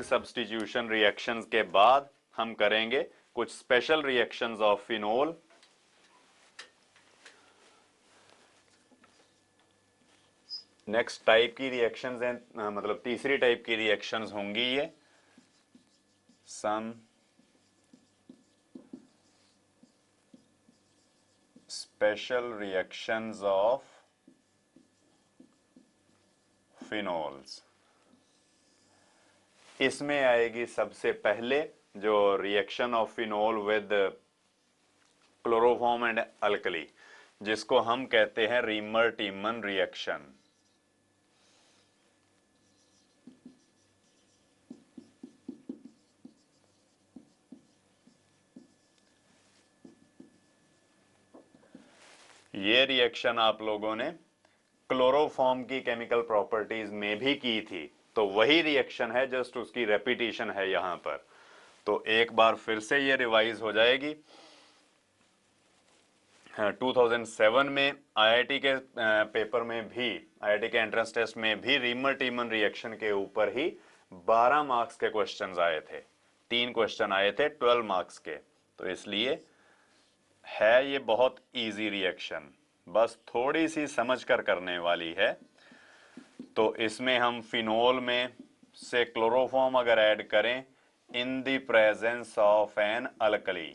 Ring substitution reactions के बाद हम करेंगे कुछ special reactions of phenol. Next type की रिएक्शंस हैं, मतलब तीसरी टाइप की रिएक्शंस होंगी ये। Some special reactions of phenols. इसमें आएगी सबसे पहले जो reaction of phenol with chloroform and alkali, जिसको हम कहते हैं रीमर टीमन रिएक्शन। ये रिएक्शन आप लोगों ने क्लोरोफॉर्म की केमिकल प्रॉपर्टीज में भी की थी, तो वही रिएक्शन है, जस्ट उसकी रेपिटेशन है यहां पर। तो एक बार फिर से ये रिवाइज हो जाएगी। 2007 में आईआईटी के पेपर में भी, आईआईटी के एंट्रेंस टेस्ट में भी रीमर टीमन रिएक्शन के ऊपर ही 12 मार्क्स के क्वेश्चंस आए थे। 3 क्वेश्चन आए थे 12 मार्क्स के। तो इसलिए है ये बहुत इजी रिएक्शन, बस थोड़ी सी समझ कर करने वाली है। तो इसमें हम फिनोल में से क्लोरोफॉर्म अगर ऐड करें in the presence of an alkali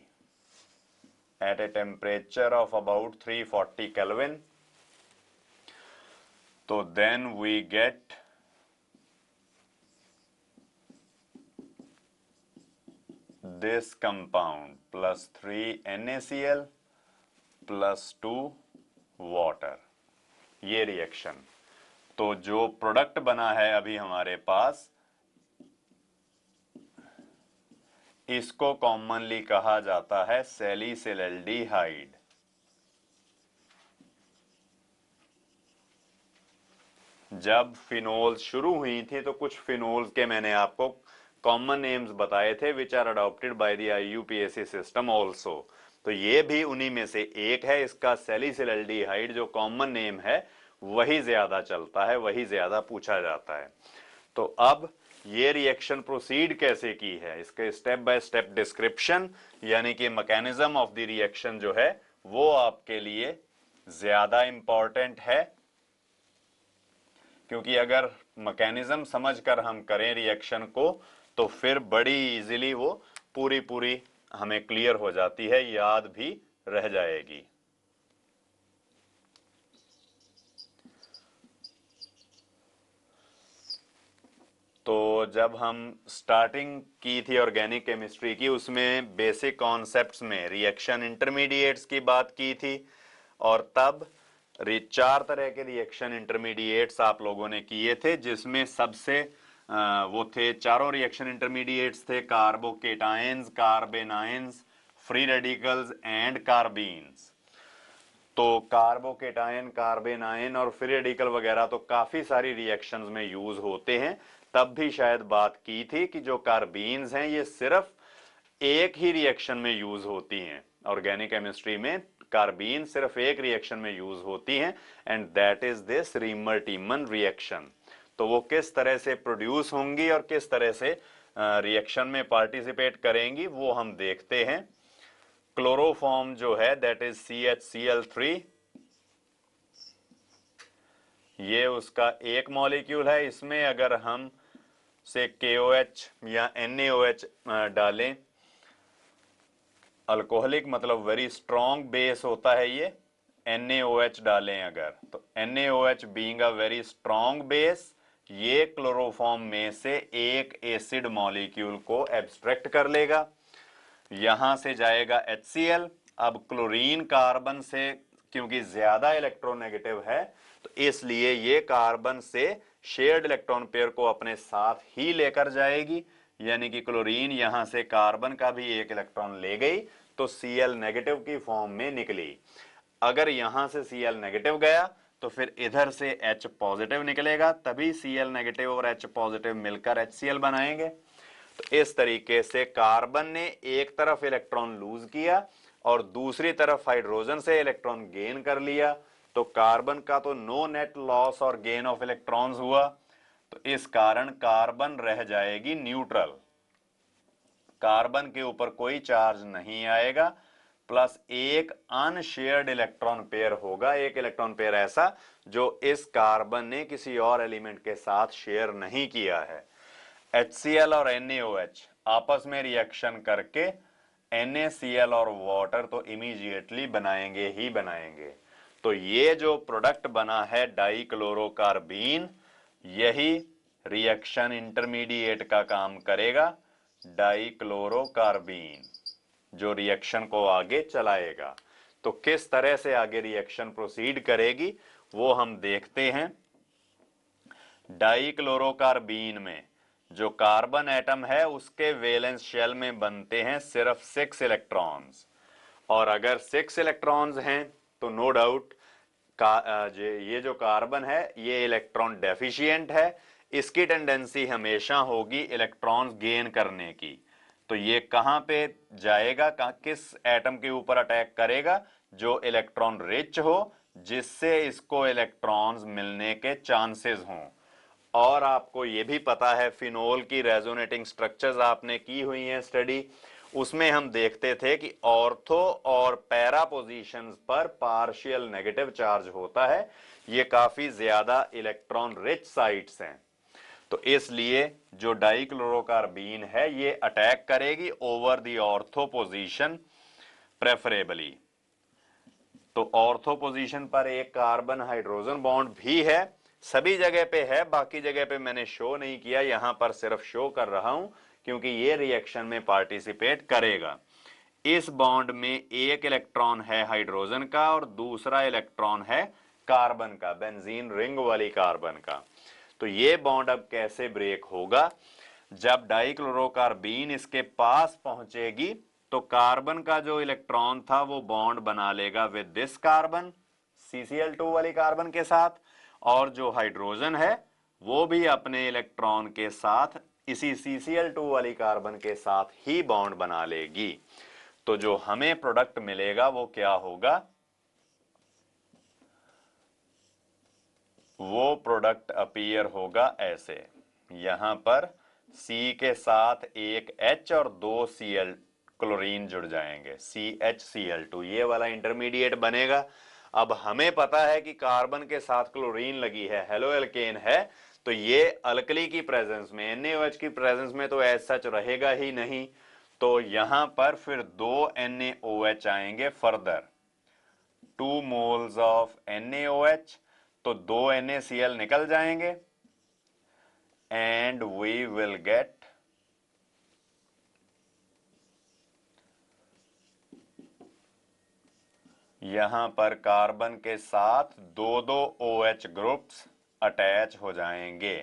at a temperature of about 340 Kelvin, तो then we get this compound plus 3 NaCl plus 2 water। ये रिएक्शन, तो जो प्रोडक्ट बना है अभी हमारे पास, इसको कॉमनली कहा जाता है सैलिसिलएल्डिहाइड। जब फिनोल शुरू हुई थी तो कुछ फिनोल्स के मैंने आपको कॉमन नेम्स बताए थे which are adopted by the IUPAC system also. तो ये भी उन्हीं में से एक है। इसका सैलिसिलएल्डिहाइड जो कॉमन नेम है वही ज्यादा चलता है, वही ज्यादा पूछा जाता है। तो अब ये रिएक्शन प्रोसीड कैसे की है, इसके स्टेप बाय स्टेप डिस्क्रिप्शन यानी कि मैकेनिज्म ऑफ द रिएक्शन जो है वो आपके लिए ज्यादा इंपॉर्टेंट है, क्योंकि अगर मैकेनिज्म समझकर हम करें रिएक्शन को तो फिर बड़ी इजीली वो पूरी हमें क्लियर हो जाती है, याद भी रह जाएगी। तो जब हम स्टार्टिंग की थी ऑर्गेनिक केमिस्ट्री की, उसमें बेसिक कॉन्सेप्ट्स में रिएक्शन इंटरमीडिएट्स की बात की थी, और तब 4 तरह के रिएक्शन इंटरमीडिएट्स आप लोगों ने किए थे, जिसमें सबसे वो थे, चारों रिएक्शन इंटरमीडिएट्स थे कार्बोकेटायंस, कार्बेनायंस, फ्री रेडिकल्स एंड कार्बीन्स। तो कार्बोकेटायन, कार्बेनायन और फ्री रेडिकल वगैरह तो काफी सारी रिएक्शंस में यूज होते हैं। तब भी शायद बात की थी कि जो कार्बीन्स हैं ये सिर्फ एक ही रिएक्शन में यूज होती हैं। ऑर्गेनिक केमिस्ट्री में कार्बीन सिर्फ एक रिएक्शन में यूज होती हैं, and that is this reamer Tiemann reaction. तो वो किस तरह से प्रोड्यूस होंगी और किस तरह से रिएक्शन में पार्टिसिपेट करेंगी वो हम देखते हैं। क्लोरोफॉर्म जो है दैट इज CHCl3, ये उसका एक मॉलिक्यूल है। इसमें अगर हम से KOH या NaOH डालें, अल्कोहलिक मतलब वेरी स्ट्रॉन्ग बेस होता है ये, NaOH डालें अगर, तो NaOH being a very strong base, ये क्लोरोफॉर्म में से एक एसिड मॉलिक्यूल को एब्स्ट्रैक्ट कर लेगा। यहां से जाएगा HCl। अब क्लोरीन कार्बन से क्योंकि ज्यादा इलेक्ट्रोनेगेटिव है, तो इसलिए ये कार्बन से शेयर्ड इलेक्ट्रॉन पेयर को अपने साथ ही लेकर जाएगी, यानी कि क्लोरीन यहां से कार्बन का भी एक इलेक्ट्रॉन ले गई तो Cl नेगेटिव की फॉर्म में निकली। अगर यहां से Cl नेगेटिव गया तो फिर इधर से H पॉजिटिव निकलेगा, तभी Cl नेगेटिव और H पॉजिटिव मिलकर HCl बनाएंगे। तो इस तरीके से कार्बन ने एक तरफ इलेक्ट्रॉन लूज किया और दूसरी तरफ हाइड्रोजन से इलेक्ट्रॉन गेन कर लिया। तो कार्बन का तो नो नेट लॉस और गेन ऑफ इलेक्ट्रॉन्स हुआ, तो इस कारण कार्बन रह जाएगी न्यूट्रल, कार्बन के ऊपर कोई चार्ज नहीं आएगा, प्लस एक अनशेयर्ड इलेक्ट्रॉन पेयर होगा, एक इलेक्ट्रॉन पेयर ऐसा जो इस कार्बन ने किसी और एलिमेंट के साथ शेयर नहीं किया है। HCl और NaOH आपस में रिएक्शन करके NaCl और वाटर तो इमीडिएटली बनाएंगे ही बनाएंगे। तो ये जो प्रोडक्ट बना है डाइक्लोरोकार्बीन, यही रिएक्शन इंटरमीडिएट का काम करेगा, डाइक्लोरोकार्बीन, जो रिएक्शन को आगे चलाएगा। तो किस तरह से आगे रिएक्शन प्रोसीड करेगी वो हम देखते हैं। डाइक्लोरोकार्बीन में जो कार्बन एटम है उसके वैलेंस शेल में बनते हैं सिर्फ 6 इलेक्ट्रॉन्स, और अगर 6 इलेक्ट्रॉन्स हैं तो नो डाउट ये जो कार्बन है ये इलेक्ट्रॉन डेफिशिएंट है, इसकी टेंडेंसी हमेशा होगी इलेक्ट्रॉन्स गेन करने की। तो ये कहां पे जाएगा, किस एटम के ऊपर अटैक करेगा, जो इलेक्ट्रॉन रिच हो, जिससे इसको इलेक्ट्रॉन्स मिलने के चांसेस हों। और आपको ये भी पता है फिनोल की रेजोनेटिंग स्ट्रक्चर्स आपने की हुई हैं स्टडी, उसमें हम देखते थे कि ऑर्थो और पैरा पोजीशंस पर पार्शियल नेगेटिव चार्ज होता है, ये काफी ज्यादा इलेक्ट्रॉन रिच साइट्स हैं। तो इसलिए जो डाइक्लोरोकार्बीन है ये अटैक करेगी over the ortho position preferably. तो ऑर्थो पोजीशन पर एक कार्बन हाइड्रोजन बॉन्ड भी है, सभी जगह पे है, बाकी जगह पे मैंने शो नहीं किया, यहां पर सिर्फ शो कर रहा हूं क्योंकि ये रिएक्शन में पार्टिसिपेट करेगा। इस बॉन्ड में एक इलेक्ट्रॉन है हाइड्रोजन का और दूसरा इलेक्ट्रॉन है कार्बन का, बेंजीन रिंग वाली कार्बन का। तो ये बॉन्ड अब कैसे ब्रेक होगा, जब डाइक्लोरोकार्बीन इसके पास पहुंचेगी तो कार्बन का जो इलेक्ट्रॉन था वो बॉन्ड बना लेगा विद दिस कार्बन, CCl2 वाली कार्बन के साथ, और जो हाइड्रोजन है वो भी अपने इलेक्ट्रॉन के साथ इसी CCl2 वाली कार्बन के साथ ही बॉन्ड बना लेगी। तो जो हमें प्रोडक्ट मिलेगा वो क्या होगा, वो प्रोडक्ट अपीयर होगा ऐसे, यहां पर C के साथ एक H और 2 Cl क्लोरीन जुड़ जाएंगे, CHCl2, ये वाला इंटरमीडिएट बनेगा। अब हमें पता है कि कार्बन के साथ क्लोरीन लगी है, हेलो एल्केन है, तो ये अल्कली की प्रेजेंस में, NaOH की प्रेजेंस में तो ऐसा सच रहेगा ही नहीं। तो यहां पर फिर 2 NaOH आएंगे फर्दर, 2 मोल्स ऑफ NaOH, तो 2 NaCl निकल जाएंगे एंड वी विल गेट यहां पर कार्बन के साथ 2-2 OH ग्रुप्स अटैच हो जाएंगे।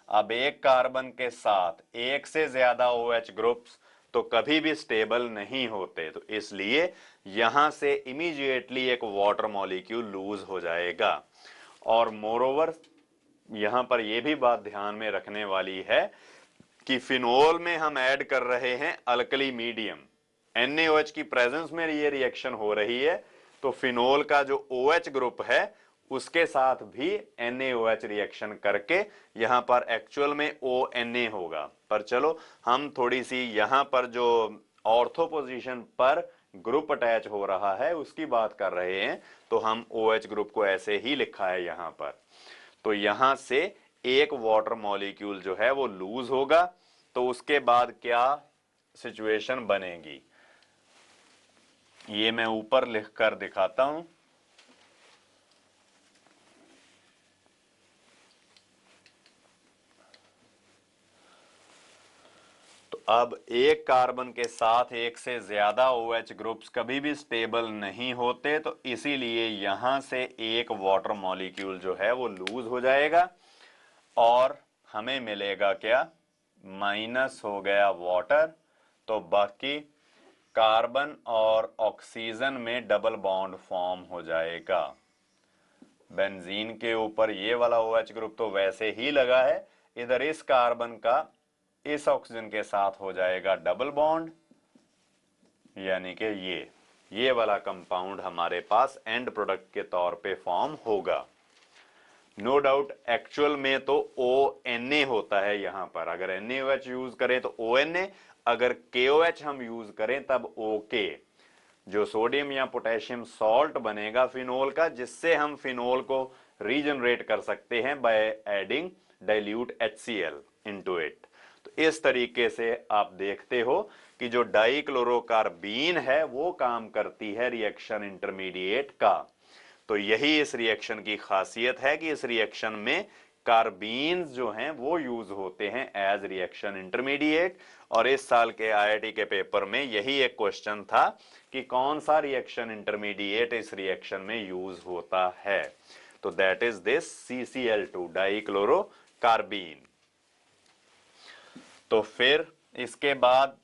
अब एक कार्बन के साथ एक से ज्यादा OH ग्रुप्स तो कभी भी स्टेबल नहीं होते, तो इसलिए यहां से इमीडिएटली एक वाटर मॉलिक्यूल लूज हो जाएगा। और मोरोवर यहां पर यह भी बात ध्यान में रखने वाली है कि फिनोल में हम ऐड कर रहे हैं अल्कली मीडियम, NaOH की प्रेजेंस में ये रिएक्शन हो रही है, तो फिनोल का जो OH ग्रुप है उसके साथ भी NaOH रिएक्शन करके यहां पर एक्चुअल में ONA होगा। पर चलो हम थोड़ी सी यहां पर जो ऑर्थो पोजीशन पर ग्रुप अटैच हो रहा है उसकी बात कर रहे हैं, तो हम OH ग्रुप को ऐसे ही लिखा है यहां पर। तो यहां से एक वाटर मॉलिक्यूल जो है वो लूज होगा, तो उसके बाद क्या सिचुएशन बनेगी ये मैं ऊपर लिखकर दिखाता हूं। तो अब एक कार्बन के साथ एक से ज्यादा OH ग्रुप्स कभी भी स्टेबल नहीं होते, तो इसीलिए यहां से एक वाटर मॉलिक्यूल जो है वो लूज हो जाएगा और हमें मिलेगा क्या, माइनस हो गया वाटर, तो बाकी कार्बन और ऑक्सीजन में डबल बॉन्ड फॉर्म हो जाएगा। बेंजीन के ऊपर ये वाला OH ग्रुप तो वैसे ही लगा है, इधर इस कार्बन का इस ऑक्सीजन के साथ हो जाएगा डबल बॉन्ड, यानी कि ये वाला कंपाउंड हमारे पास एंड प्रोडक्ट के तौर पे फॉर्म होगा। नो डाउट एक्चुअल में तो ONA होता है यहां पर, अगर NaOH यूज करें तो ONA, अगर KOH हम यूज करें तब OK। जो सोडियम या पोटेशियम सॉल्ट बनेगा फिनोल का, जिससे हम फिनोल को रीजनरेट कर सकते हैं by adding dilute HCl into it. तो इस तरीके से आप देखते हो कि जो डाइक्लोरोकार्बीन है वो काम करती है रिएक्शन इंटरमीडिएट का। तो यही इस रिएक्शन की खासियत है कि इस रिएक्शन में कार्बीन्स जो हैं वो यूज होते हैं एज रिएक्शन इंटरमीडिएट। और इस साल के IIT के पेपर में यही एक क्वेश्चन था कि कौन सा रिएक्शन इंटरमीडिएट इस रिएक्शन में यूज होता है। तो दैट इज दिस CCl2 डाइक्लोरोकार्बीन। तो फिर इसके बाद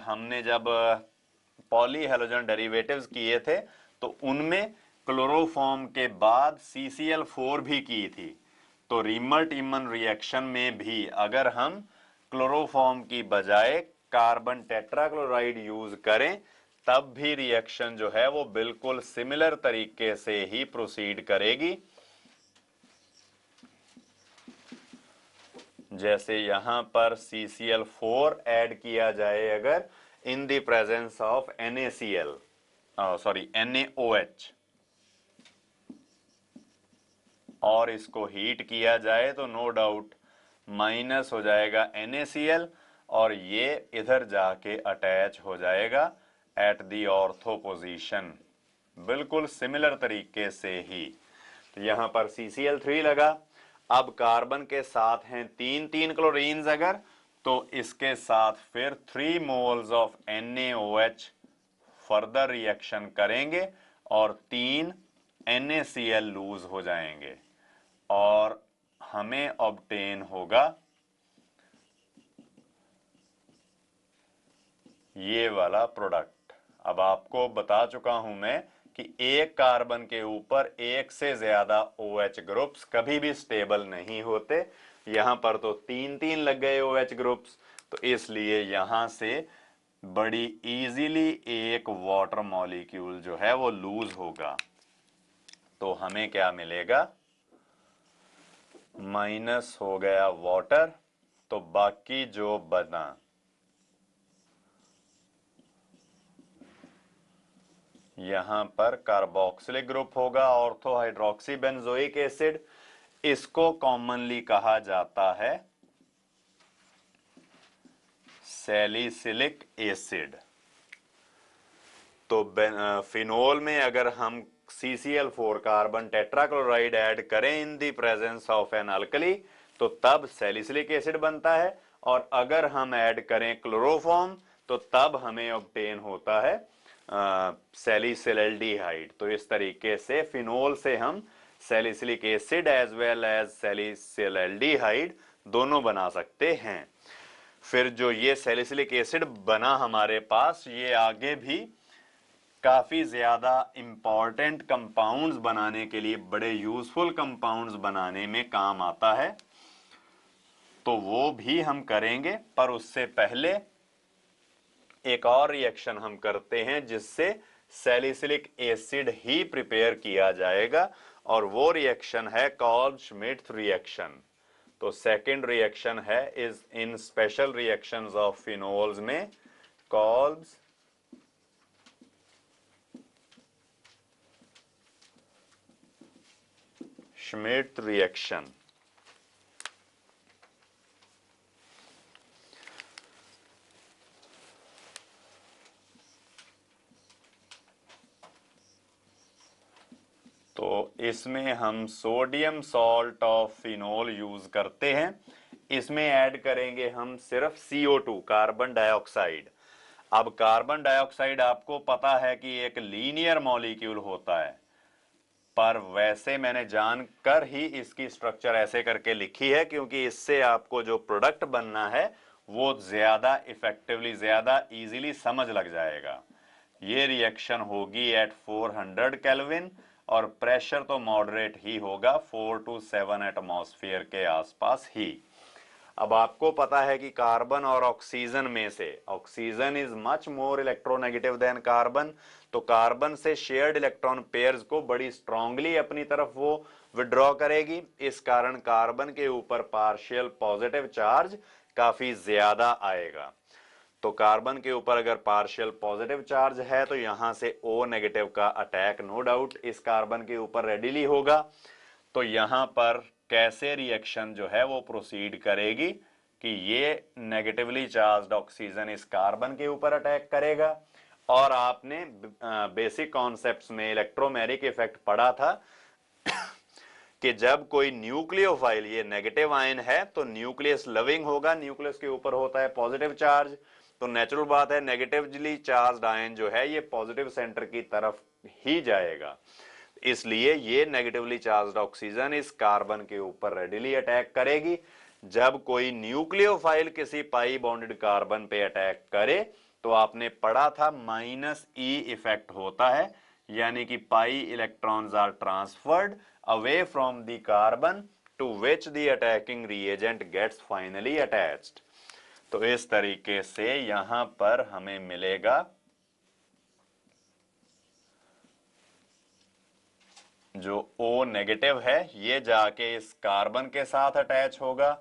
हमने जब पॉली हैलोजन डेरिवेटिव्स किए थे तो उनमें क्लोरोफॉर्म के बाद CCl4 भी की थी। तो रीमर टीमन रिएक्शन में भी अगर हम क्लोरोफॉर्म की बजाय कार्बन टेट्राक्लोराइड यूज करें तब भी रिएक्शन जो है वो बिल्कुल सिमिलर तरीके से ही प्रोसीड करेगी। जैसे यहां पर CCl4 ऐड किया जाए अगर इन the presence of NaCl, sorry NaOH, और इसको हीट किया जाए तो नो डाउट माइनस हो जाएगा NaCl और ये इधर जाके अटैच हो जाएगा एट दी ऑर्थो पोजीशन, बिल्कुल सिमिलर तरीके से ही। तो यहां पर CCl3 लगा। अब कार्बन के साथ हैं 3 क्लोरीन्स अगर, तो इसके साथ फिर 3 moles of NaOH further reaction करेंगे और 3 NaCl लूज हो जाएंगे और हमें ऑब्टेन होगा ये वाला प्रोडक्ट। अब आपको बता चुका हूं मैं कि एक कार्बन के ऊपर एक से ज्यादा OH ग्रुप्स कभी भी स्टेबल नहीं होते। यहां पर तो 3 लग गए OH ग्रुप्स, तो इसलिए यहां से बड़ी इजीली एक वाटर मॉलिक्यूल जो है वो लूज होगा। तो हमें क्या मिलेगा, माइनस हो गया वाटर, तो बाकी जो बना यहां पर कार्बोक्सिलिक ग्रुप होगा, ऑर्थो हाइड्रोक्सी बेंजोइक एसिड, इसको कॉमनली कहा जाता है सैलिसिलिक एसिड। तो फिनोल में अगर हम CCl4 कार्बन टेट्राक्लोराइड ऐड करें in the presence of an alkali तो तब सैलिसिलिक एसिड बनता है, और अगर हम ऐड करें क्लोरोफॉर्म तो तब हमें ऑब्टेन होता है सैलिसिलल्डिहाइड। तो इस तरीके से फिनोल से हम salicylic acid as well as salicylaldehyde दोनों बना सकते हैं। फिर जो ये सैलिसिलिक एसिड बना हमारे पास, ये आगे भी काफी ज्यादा इंपॉर्टेंट कंपाउंड्स बनाने के लिए, बड़े यूजफुल कंपाउंड्स बनाने में काम आता है, तो वो भी हम करेंगे। पर उससे पहले एक और रिएक्शन हम करते हैं जिससे सैलिसिलिक एसिड ही प्रिपेयर किया जाएगा, और वो रिएक्शन है कॉल्ब श्मिट रिएक्शन। तो सेकंड रिएक्शन है is in special reactions of phenols में कॉल्ब श्मिट रिएक्शन। तो इसमें हम sodium salt of phenol use करते हैं। इसमें ऐड करेंगे हम सिर्फ CO2 कार्बन डाइऑक्साइड। अब कार्बन डाइऑक्साइड आपको पता है कि एक लीनियर मॉलिक्यूल होता है, पर वैसे मैंने जानकर ही इसकी स्ट्रक्चर ऐसे करके लिखी है क्योंकि इससे आपको जो प्रोडक्ट बनना है वो ज्यादा इफेक्टिवली, ज्यादा इजीली समझ लग जाएगा। ये रिएक्शन होगी एट 400 केल्विन और प्रेशर तो मॉडरेट ही होगा, 4 to 7 एटमॉस्फेयर के आसपास ही। अब आपको पता है कि कार्बन और ऑक्सीजन में से oxygen is much more electronegative than carbon, तो कार्बन से शेयर्ड इलेक्ट्रॉन पेयर्स को बड़ी स्ट्रांगली अपनी तरफ वो विड्रॉ करेगी। इस कारण कार्बन के ऊपर पार्शियल पॉजिटिव चार्ज काफी ज्यादा आएगा। तो कार्बन के ऊपर अगर पार्शियल पॉजिटिव चार्ज है तो यहां से O नेगेटिव का अटैक नो डाउट इस कार्बन के ऊपर रेडिली होगा। तो यहां पर कैसे रिएक्शन जो है वो प्रोसीड करेगी कि ये नेगेटिवली चार्ज्ड ऑक्सीजन इस कार्बन के ऊपर अटैक करेगा। और आपने बेसिक कॉन्सेप्ट्स में इलेक्ट्रोमेरिक इफेक्ट पढ़ा था कि जब कोई न्यूक्लियोफाइल, ये नेगेटिव आयन है तो न्यूक्लियस लविंग होगा, न्यूक्लियस के ऊपर होता है पॉजिटिव चार्ज, तो नेचुरल बात है नेगेटिवली चार्ज्ड आयन जो है ये पॉजिटिव सेंटर की तरफ ही जाएगा। इसलिए ये नेगेटिवली चार्ज्ड ऑक्सीजन इस कार्बन के ऊपर रेडिली अटैक करेगी। जब कोई न्यूक्लियोफाइल किसी पाई बॉन्डेड कार्बन पे अटैक करे तो आपने पढ़ा था -E इफेक्ट होता है, यानी कि pi electrons are transferred away from the carbon to which the attacking reagent gets finally attached. तो इस तरीके से यहां पर हमें मिलेगा जो O नेगेटिव है ये जाके इस कार्बन के साथ अटैच होगा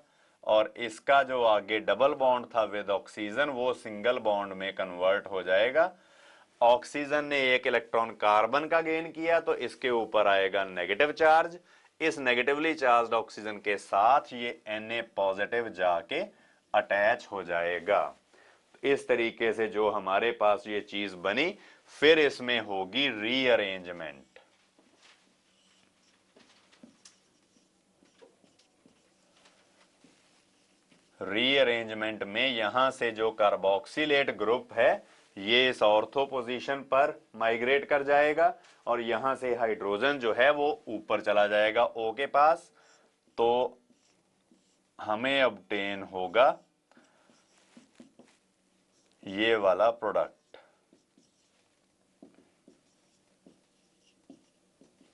और इसका जो आगे डबल बॉन्ड था विद ऑक्सीजन वो सिंगल बॉन्ड में कन्वर्ट हो जाएगा। ऑक्सीजन ने एक इलेक्ट्रॉन कार्बन का गेन किया तो इसके ऊपर आएगा नेगेटिव चार्ज, इस नेगेटिवली चार्ज्ड ऑक्सीजन के साथ ये Na पॉजिटिव जाके अटैच हो जाएगा। इस तरीके से जो हमारे पास ये चीज बनी, फिर इसमें होगी रीअरेंजमेंट। रीअरेंजमेंट में यहां से जो कार्बोक्सिलेट ग्रुप है ये इस ऑर्थो पोजीशन पर माइग्रेट कर जाएगा और यहां से हाइड्रोजन जो है वो ऊपर चला जाएगा O के पास। तो हमें ऑब्टेन होगा ये वाला product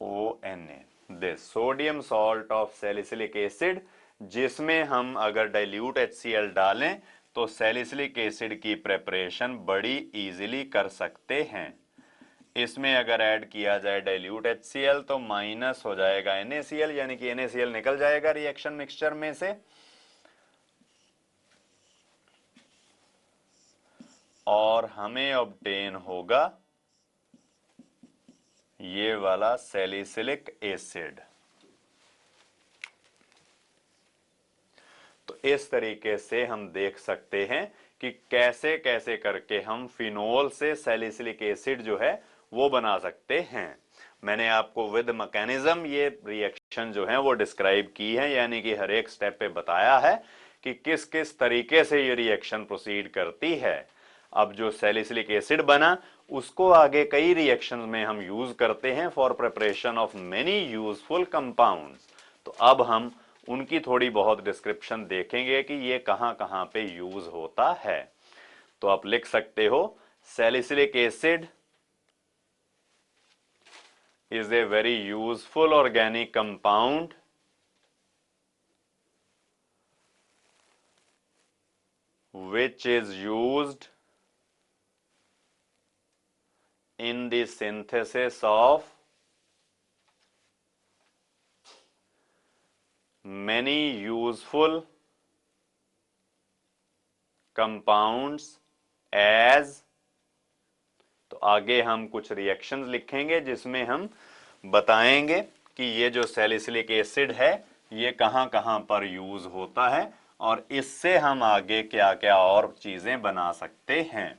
ONA, this sodium salt of salicylic acid, जिसमें हम अगर डाइल्यूट HCl डालें तो सैलिसिलिक एसिड की प्रेपरेशन बड़ी इजीली कर सकते हैं। इसमें अगर ऐड किया जाए डाइल्यूट HCl तो माइनस हो जाएगा NaCl, यानी कि NaCl निकल जाएगा रिएक्शन मिक्सचर में से और हमें ऑब्टेन होगा ये वाला सैलिसिलिक एसिड। तो इस तरीके से हम देख सकते हैं कि कैसे कैसे करके हम फिनोल से सैलिसिलिक एसिड जो है वो बना सकते हैं। मैंने आपको विद मैकेनिज्म ये रिएक्शन जो है वो डिस्क्राइब की है, यानी कि हर एक स्टेप पे बताया है कि किस किस तरीके से ये रिएक्शन प्रोसीड करती है। अब जो सैलिसिलिक एसिड बना उसको आगे कई रिएक्शन में हम यूज करते हैं for preparation of many useful compounds. तो अब हम उनकी थोड़ी बहुत डिस्क्रिप्शन देखेंगे कि ये कहां कहां पे यूज होता है। तो आप लिख सकते हो salicylic acid is a very useful organic compound which is used in the synthesis of many useful compounds as, तो आगे हम कुछ रिएक्शंस लिखेंगे जिसमें हम बताएंगे कि ये जो सैलिसिलिक एसिड है ये कहां कहां पर यूज होता है और इससे हम आगे क्या क्या और चीजें बना सकते हैं।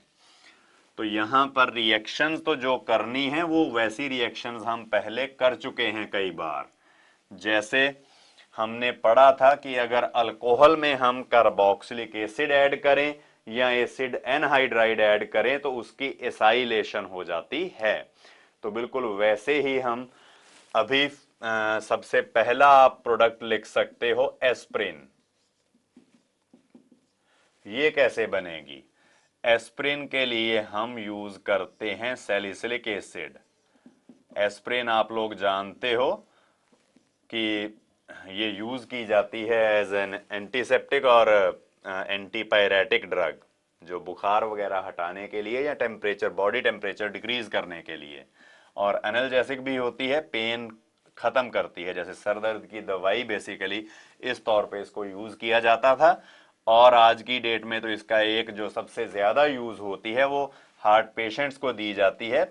तो यहां पर रिएक्शंस तो जो करनी है वो वैसी रिएक्शंस हम पहले कर चुके हैं कई बार। जैसे हमने पढ़ा था कि अगर अल्कोहल में हम कार्बोक्सिलिक एसिड ऐड करें या एसिड एनहाइड्राइड ऐड करें तो उसकी एसाइलेशन हो जाती है। तो बिल्कुल वैसे ही हम अभी सबसे पहला आप प्रोडक्ट लिख सकते हो एस्प्रिन। ये कैसे बनेगी? एस्प्रिन के लिए हम यूज करते हैं सैलिसिलिक एसिड। एस्प्रिन आप लोग जानते हो कि ये यूज की जाती है एज एन एंटीसेप्टिक और एंटीपायरेटिक ड्रग, जो बुखार वगैरह हटाने के लिए या टेम्परेचर, बॉडी टेम्परेचर डिक्रीज करने के लिए। और एनाल्जेसिक भी होती है, पेन खत्म करती है, जैसे सर दर्द की दवाई बेसिकली इस तौर पे इसको यूज किया जाता था। और आज की डेट में तो इसका एक जो सबसे ज्यादा यूज होती है वो हार्ट पेशेंट्स को दी जाती है।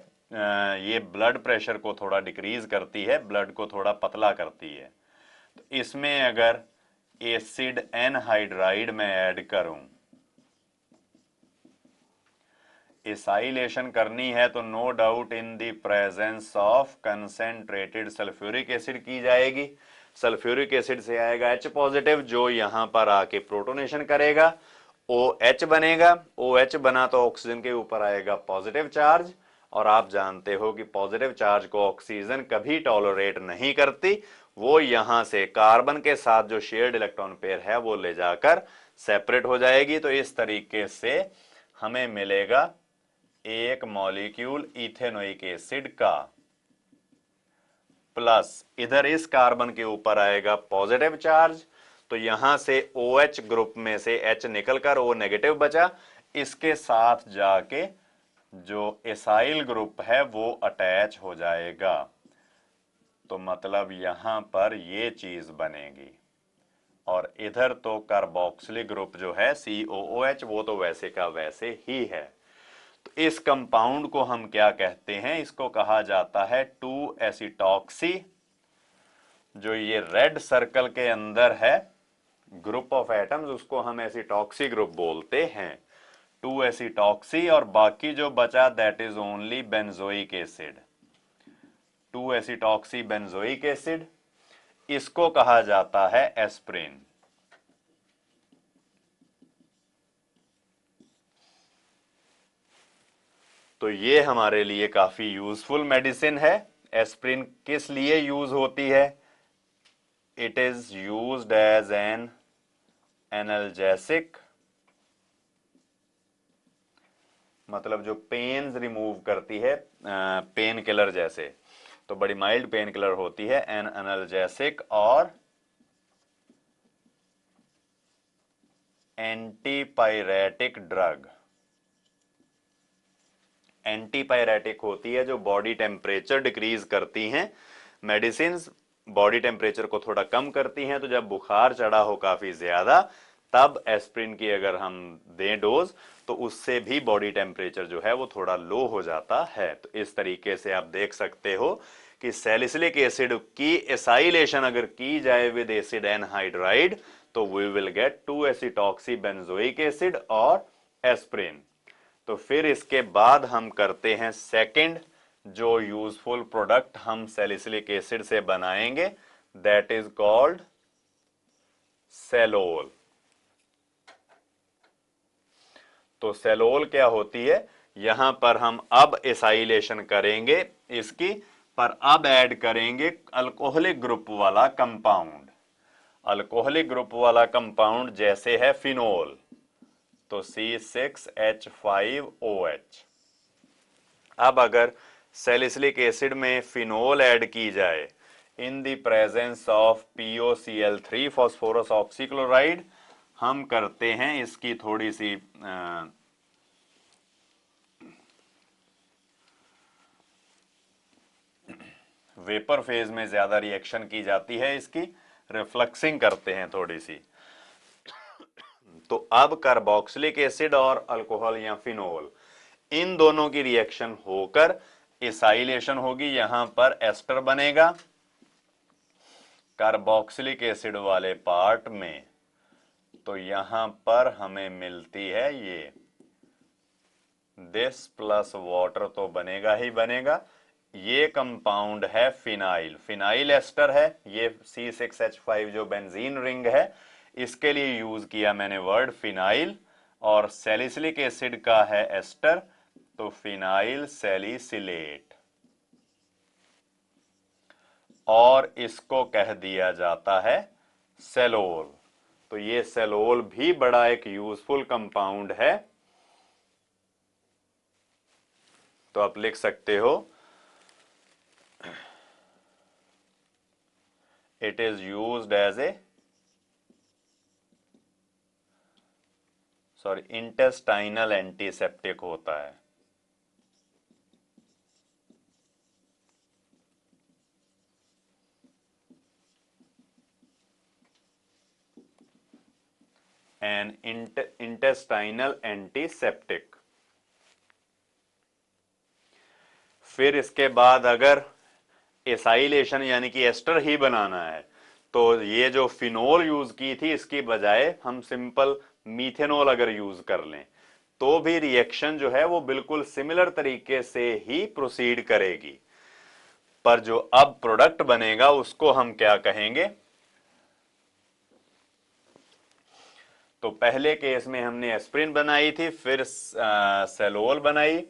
ये ब्लड प्रेशर को थोड़ा डिक्रीज करती है, ब्लड को थोड़ा पतला करती है। तो इसमें अगर एसिड एनहाइड्राइड में ऐड करूं, एसाइलेशन करनी है, तो no doubt in the presence of concentrated sulphuric acid की जाएगी। सल्फ्यूरिक एसिड से आएगा H पॉजिटिव, जो यहां पर आके प्रोटोनेशन करेगा, OH बनेगा। OH बना तो ऑक्सीजन के ऊपर आएगा पॉजिटिव चार्ज, और आप जानते हो कि पॉजिटिव चार्ज को ऑक्सीजन कभी टॉलरेट नहीं करती। वो यहां से कार्बन के साथ जो शेयर्ड इलेक्ट्रॉन पेयर है वो ले जाकर सेपरेट हो जाएगी। तो इस तरीके से हमें मिलेगा एक मॉलिक्यूल इथेनोइक एसिड का, प्लस इधर इस कार्बन के ऊपर आएगा पॉजिटिव चार्ज, तो यहां से OH ग्रुप में से H निकलकर O नेगेटिव बचा, इसके साथ जाके जो एसाइल ग्रुप है वो अटैच हो जाएगा। तो मतलब यहां पर ये चीज बनेगी। और इधर तो कार्बोक्सिलिक ग्रुप जो है COOH वो तो वैसे का वैसे ही है। तो इस कंपाउंड को हम क्या कहते हैं, इसको कहा जाता है 2-एसिटॉक्सी। जो ये रेड सर्कल के अंदर है ग्रुप ऑफ एटम्स, उसको हम एसिटॉक्सी ग्रुप बोलते हैं, 2-एसिटॉक्सी। और बाकी जो बचा that is only benzoic acid, two acetoxy benzoic acid. इसको कहा जाता है एस्प्रिन। तो ये हमारे लिए काफी यूजफुल मेडिसिन है। एस्प्रिन किस लिए यूज होती है? It is used as an analgesic, मतलब जो पेन्स रिमूव करती है, पेन किलर जैसे, तो बड़ी माइल्ड पेन किलर होती है, एन एनाल्जेसिक और एंटीपायरेटिक ड्रग। एंटीपायरेटिक होती है जो बॉडी टेम्परेचर डिक्रीज करती हैं। मेडिसिन बॉडी टेम्परेचर को थोड़ा कम करती हैं, तो जब बुखार चढ़ा हो काफी ज्यादा, तब एस्प्रिन की अगर हम दें डोज, तो उससे भी बॉडी टेम्परेचर जो है वो थोड़ा लो हो जाता है। तो इस तरीके से आप देख सकते हो कि सैलिसिलिक एसिड की एसाइलेशन अगर की जाए विद एसिड एनहाइड्राइड, तो we will get two acetoxy benzoic acid और एस्प्रिन। तो फिर इसके बाद हम करते हैं सेकंड जो यूजफुल प्रोडक्ट हम सैलिसिलिक एसिड से बनाएंगे, दैट इज कॉल्ड सेलोल। तो सेलोल क्या होती है, यहां पर हम अब एसाइलेशन करेंगे इसकी, पर अब ऐड करेंगे अल्कोहलिक ग्रुप वाला कंपाउंड। अल्कोहलिक ग्रुप वाला कंपाउंड जैसे है फिनोल, तो C6H5OH। अब अगर सैलिसिलिक एसिड में फिनोल ऐड की जाए इन the presence of POCl3 phosphorus oxychloride, हम करते हैं इसकी थोड़ी सी वेपर फेज में ज्यादा रिएक्शन की जाती है, इसकी रिफ्लक्सिंग करते हैं थोड़ी सी। तो अब कार्बोक्सिलिक एसिड और अल्कोहल या फिनोल, इन दोनों की रिएक्शन होकर एसाइलेशन होगी, यहां पर एस्टर बनेगा कार्बोक्सिलिक एसिड वाले पार्ट में। तो यहां पर हमें मिलती है ये दिस प्लस वाटर, तो बनेगा ही बनेगा। ये कंपाउंड है फिनाइल, फिनाइल एस्टर है ये। C6H5 जो बेंजीन रिंग है, इसके लिए यूज किया मैंने वर्ड फिनाइल। और सैलिसिलिक एसिड का है एस्टर, तो फिनाइल सैलिसिलेट, और इसको कह दिया जाता है सेलोल। तो ये सेलोल भी बड़ा एक यूजफुल कंपाउंड है। तो आप लिख सकते हो it is used as a intestinal antiseptic होता है। An intestinal antiseptic. फिर इसके बाद अगर एसाइलेशन यानी कि एस्टर ही बनाना है तो ये जो फिनोल यूज की थी इसकी बजाय हम सिंपल मीथेनॉल अगर यूज कर लें तो भी रिएक्शन जो है वो बिल्कुल सिमिलर तरीके से ही प्रोसीड करेगी। पर जो अब प्रोडक्ट बनेगा उसको हम क्या कहेंगे? तो पहले केस में हमने एस्प्रिन बनाई थी, फिर सेलोल बनाई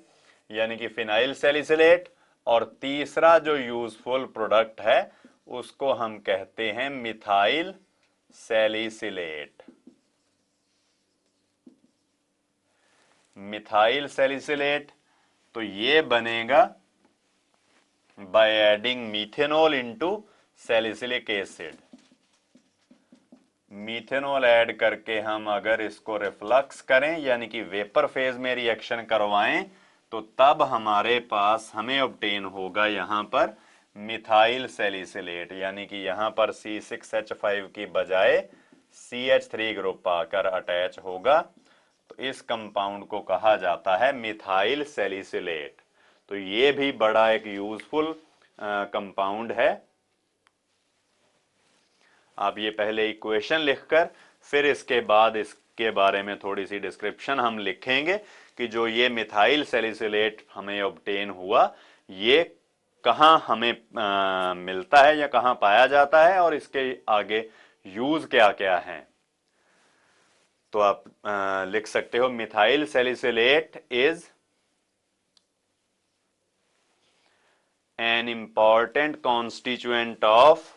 यानी कि फिनाइल सैलिसिलेट, और तीसरा जो यूजफुल प्रोडक्ट है उसको हम कहते हैं मिथाइल सैलिसिलेट। मिथाइल सैलिसिलेट तो ये बनेगा by adding methanol into salicylic acid. Methanol add करके हम अगर इसको रिफ्लक्स करें यानी कि वेपर फेज में रिएक्शन करवाएं तो तब हमारे पास हमें ऑब्टेन होगा यहां पर मिथाइल सैलिसिलेट, यानी कि यहां पर C6H5 की बजाय CH3 ग्रुप आकर अटैच होगा। तो इस कंपाउंड को कहा जाता है मिथाइल सैलिसिलेट। तो ये भी बड़ा एक यूजफुल कंपाउंड है। आप ये पहले इक्वेशन लिखकर फिर इसके बाद इसके बारे में थोड़ी सी डिस्क्रिप्शन हम लिखेंगे कि जो ये मिथाइल सैलिसिलेट हमें ऑब्टेन हुआ ये कहाँ हमें मिलता है या कहाँ पाया जाता है और इसके आगे यूज क्या क्या है। तो आप लिख सकते हो methyl salicylate is an important constituent of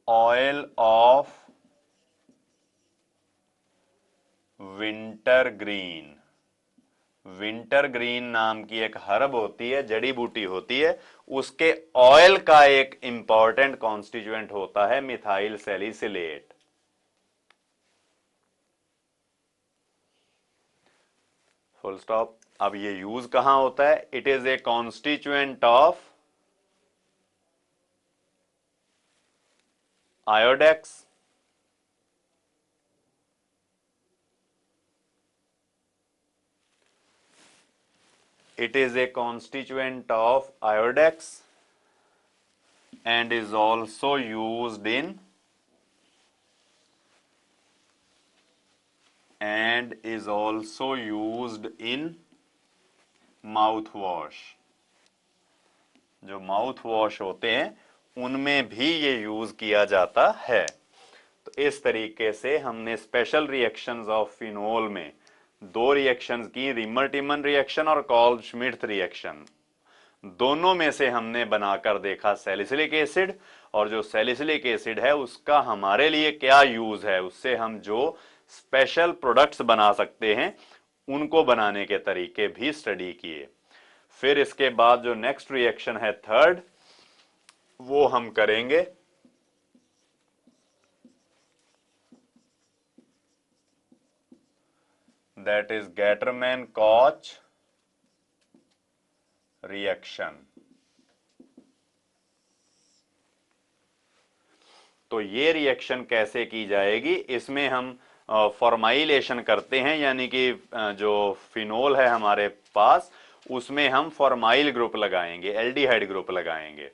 oil of winter green. Winter green नाम की एक हर्ब होती है, जड़ी बूटी होती है, उसके ऑयल का एक इंपॉर्टेंट कॉन्स्टिट्यूएंट होता है मिथाइल सैलिसिलेट। Full stop. अब ये यूज कहां होता है? It is a constituent of Iodex, it is a constituent of iodex and is also used in mouth wash. जो माउथ वॉश होते हैं उनमें भी ये यूज किया जाता है। तो इस तरीके से हमने स्पेशल रिएक्शंस ऑफ फिनोल में दो रिएक्शंस की, रिमर-टिमन रिएक्शन और कॉल-श्मिट रिएक्शन। दोनों में से हमने बनाकर देखा सैलिसिलिक एसिड, और जो सैलिसिलिक एसिड है उसका हमारे लिए क्या यूज है, उससे हम जो स्पेशल प्रोडक्ट्स बना सकते हैं उनको बनाने के तरीके भी स्टडी किए। फिर इसके बाद जो नेक्स्ट रिएक्शन है थर्ड, वो हम करेंगे दैट इज गैटरमैन-कॉच रिएक्शन। तो ये रिएक्शन कैसे की जाएगी? इसमें हम फॉर्माइलेशन करते हैं, यानी कि जो फिनोल है हमारे पास उसमें हम फॉर्माइल ग्रुप लगाएंगे, एल्डिहाइड ग्रुप लगाएंगे।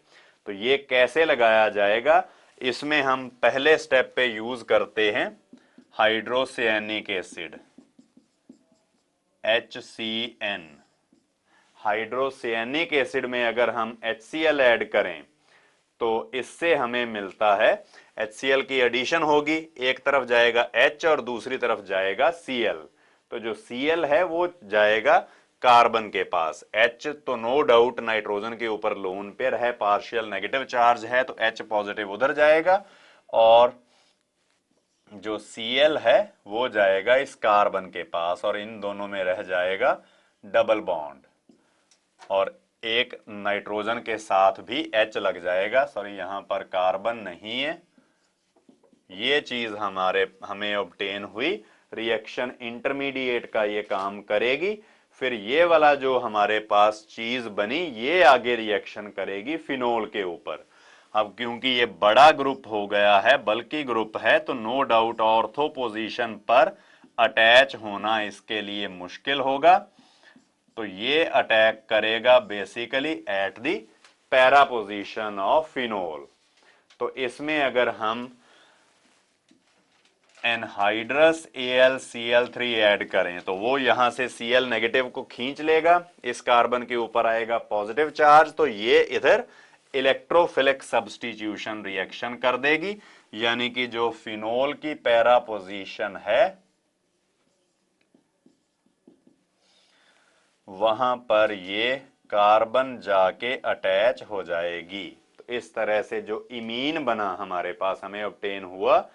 तो ये कैसे लगाया जाएगा? इसमें हम पहले स्टेप पे यूज करते हैं hydrocyanic acid, HCN। Hydrocyanic acid में अगर हम HCl ऐड करें तो इससे हमें मिलता है, HCl की एडिशन होगी, एक तरफ जाएगा H और दूसरी तरफ जाएगा Cl। तो जो Cl है वो जाएगा कार्बन के पास, H तो नो डाउट नाइट्रोजन के ऊपर लोन पेयर है, पार्शियल नेगेटिव चार्ज है, तो H पॉजिटिव उधर जाएगा, और जो Cl है वो जाएगा इस कार्बन के पास, और इन दोनों में रह जाएगा डबल बॉन्ड। और एक नाइट्रोजन के साथ भी H लग जाएगा। सॉरी, यहां पर कार्बन नहीं है। ये चीज हमें ऑब्टेन हुई, रिएक्शन इंटरमीडिएट का ये काम करेगी। फिर ये वाला जो हमारे पास चीज बनी, ये आगे रिएक्शन करेगी फिनोल के ऊपर। अब क्योंकि ये बड़ा ग्रुप हो गया है, बल्कि ग्रुप है, तो नो डाउट ऑर्थो पोजीशन पर अटैच होना इसके लिए मुश्किल होगा। तो ये अटैक करेगा basically at the para position of phenol. तो इसमें अगर हम एनहाइड्रस AlCl3 ऐड करें तो वो यहां से Cl नेगेटिव को खींच लेगा, इस कार्बन के ऊपर आएगा पॉजिटिव चार्ज, तो ये इधर इलेक्ट्रोफिलिक सब्स्टिट्यूशन रिएक्शन कर देगी। यानी कि जो फिनोल की पैरा पोजीशन है वहां पर ये कार्बन जाके अटैच हो जाएगी। तो इस तरह से जो इमीन बना हमारे पास, हमें ऑब्टेन हुआ,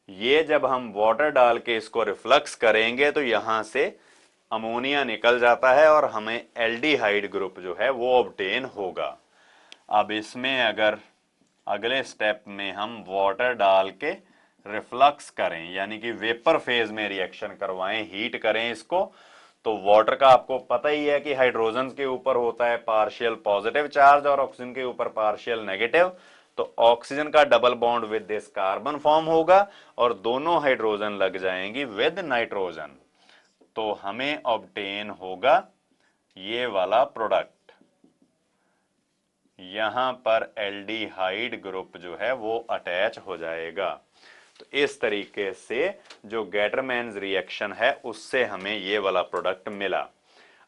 ये जब हम वाटर डाल के इसको रिफ्लक्स करेंगे तो यहां से अमोनिया निकल जाता है और हमें एल्डिहाइड ग्रुप जो है वो ऑब्टेन होगा। अब इसमें अगर अगले स्टेप में हम वाटर डाल के रिफ्लक्स करें, यानी कि वेपर फेज में रिएक्शन करवाएं, हीट करें इसको, तो वाटर का आपको पता ही है कि हाइड्रोजन के ऊपर होता है पार्शियल पॉजिटिव चार्ज और ऑक्सीजन के ऊपर पार्शियल नेगेटिव। तो ऑक्सीजन का double bond with this carbon form होगा और दोनों हाइड्रोजन लग जाएंगी विद नाइट्रोजन। तो हमें ऑब्टेन होगा ये वाला प्रोडक्ट। यहां पर एल्डिहाइड ग्रुप जो है वो अटैच हो जाएगा। तो इस तरीके से जो गेटरमैन्स रिएक्शन है उससे हमें ये वाला प्रोडक्ट मिला।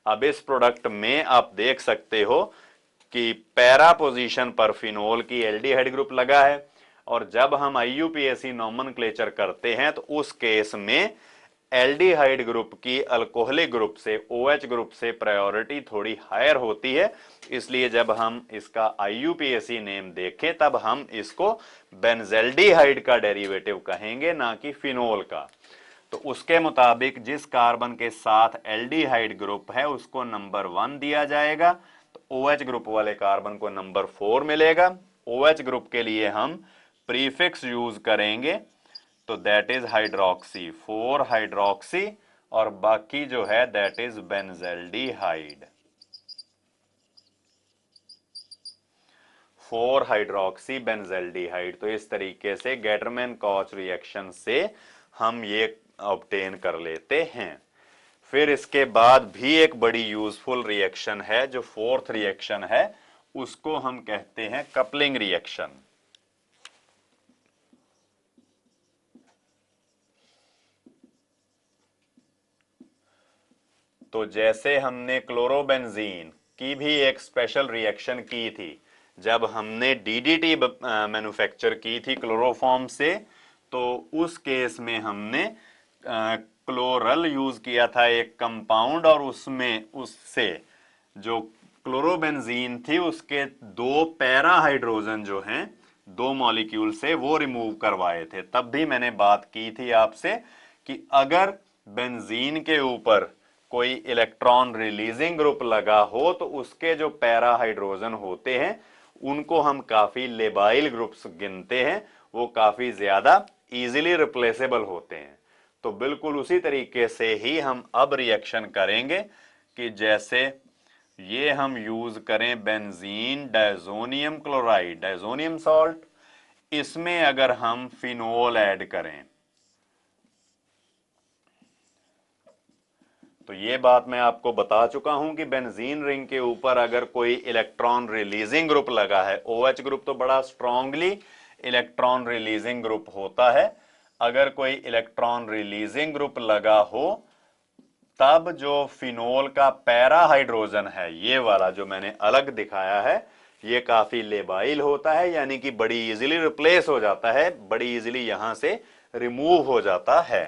अब इस प्रोडक्ट में आप देख सकते हो कि पैरा पोजीशन पर फिनोल की एल्डिहाइड ग्रुप लगा है, और जब हम IUPAC नॉमेनक्लेचर करते हैं तो उस केस में एल्डिहाइड ग्रुप की अल्कोहलिक ग्रुप से, OH ग्रुप से प्रायोरिटी थोड़ी हायर होती है। इसलिए जब हम इसका IUPAC नेम देखें तब हम इसको बेंजेल्डिहाइड का डेरिवेटिव कहेंगे, ना कि फिनोल का। तो उसके मुताबिक जिस कार्बन के साथ एल्डिहाइड ग्रुप है उसको नंबर 1 दिया जाएगा, तो OH ग्रुप वाले कार्बन को नंबर 4 मिलेगा। OH ग्रुप के लिए हम प्रीफिक्स यूज करेंगे, तो दैट इज हाइड्रोक्सी, 4 हाइड्रोक्सी, और बाकी जो है that is benzaldehyde, 4 hydroxy benzaldehyde. तो इस तरीके से गेटरमैन कॉच रिएक्शन से हम ये ऑब्टेन कर लेते हैं। फिर इसके बाद भी एक बड़ी यूजफुल रिएक्शन है, जो फोर्थ रिएक्शन है, उसको हम कहते हैं कपलिंग रिएक्शन। तो जैसे हमने क्लोरोबेंजीन की भी एक स्पेशल रिएक्शन की थी, जब हमने DDT मैन्युफैक्चर की थी क्लोरोफॉर्म से, तो उस केस में हमने क्लोरल यूज किया था एक कंपाउंड, और उससे जो क्लोरोबेंजीन थी उसके 2 पैरा हाइड्रोजन जो हैं, 2 मॉलिक्यूल से वो रिमूव करवाए थे। तब भी मैंने बात की थी आपसे कि अगर बेंजीन के ऊपर कोई इलेक्ट्रॉन रिलीजिंग ग्रुप लगा हो तो उसके जो पैरा हाइड्रोजन होते हैं उनको हम काफी लेबाइल ग्रुप्स गिनते हैं, वो काफी ज्यादा इजीली रिप्लेसेबल होते हैं। तो बिल्कुल उसी तरीके से ही हम अब रिएक्शन करेंगे कि जैसे ये हम यूज करें benzene diazonium chloride, diazonium salt, इसमें अगर हम फिनोल ऐड करें, तो ये बात मैं आपको बता चुका हूं कि बेंजीन रिंग के ऊपर अगर कोई इलेक्ट्रॉन रिलीजिंग ग्रुप लगा है, OH ग्रुप तो बड़ा स्ट्रांगली इलेक्ट्रॉन रिलीजिंग ग्रुप होता है, अगर कोई इलेक्ट्रॉन रिलीजिंग ग्रुप लगा हो तब जो फिनोल का पैरा हाइड्रोजन है, ये वाला जो मैंने अलग दिखाया है, ये काफी लेबाइल होता है, यानी कि बड़ी इजीली रिप्लेस हो जाता है, बड़ी इजीली यहां से रिमूव हो जाता है।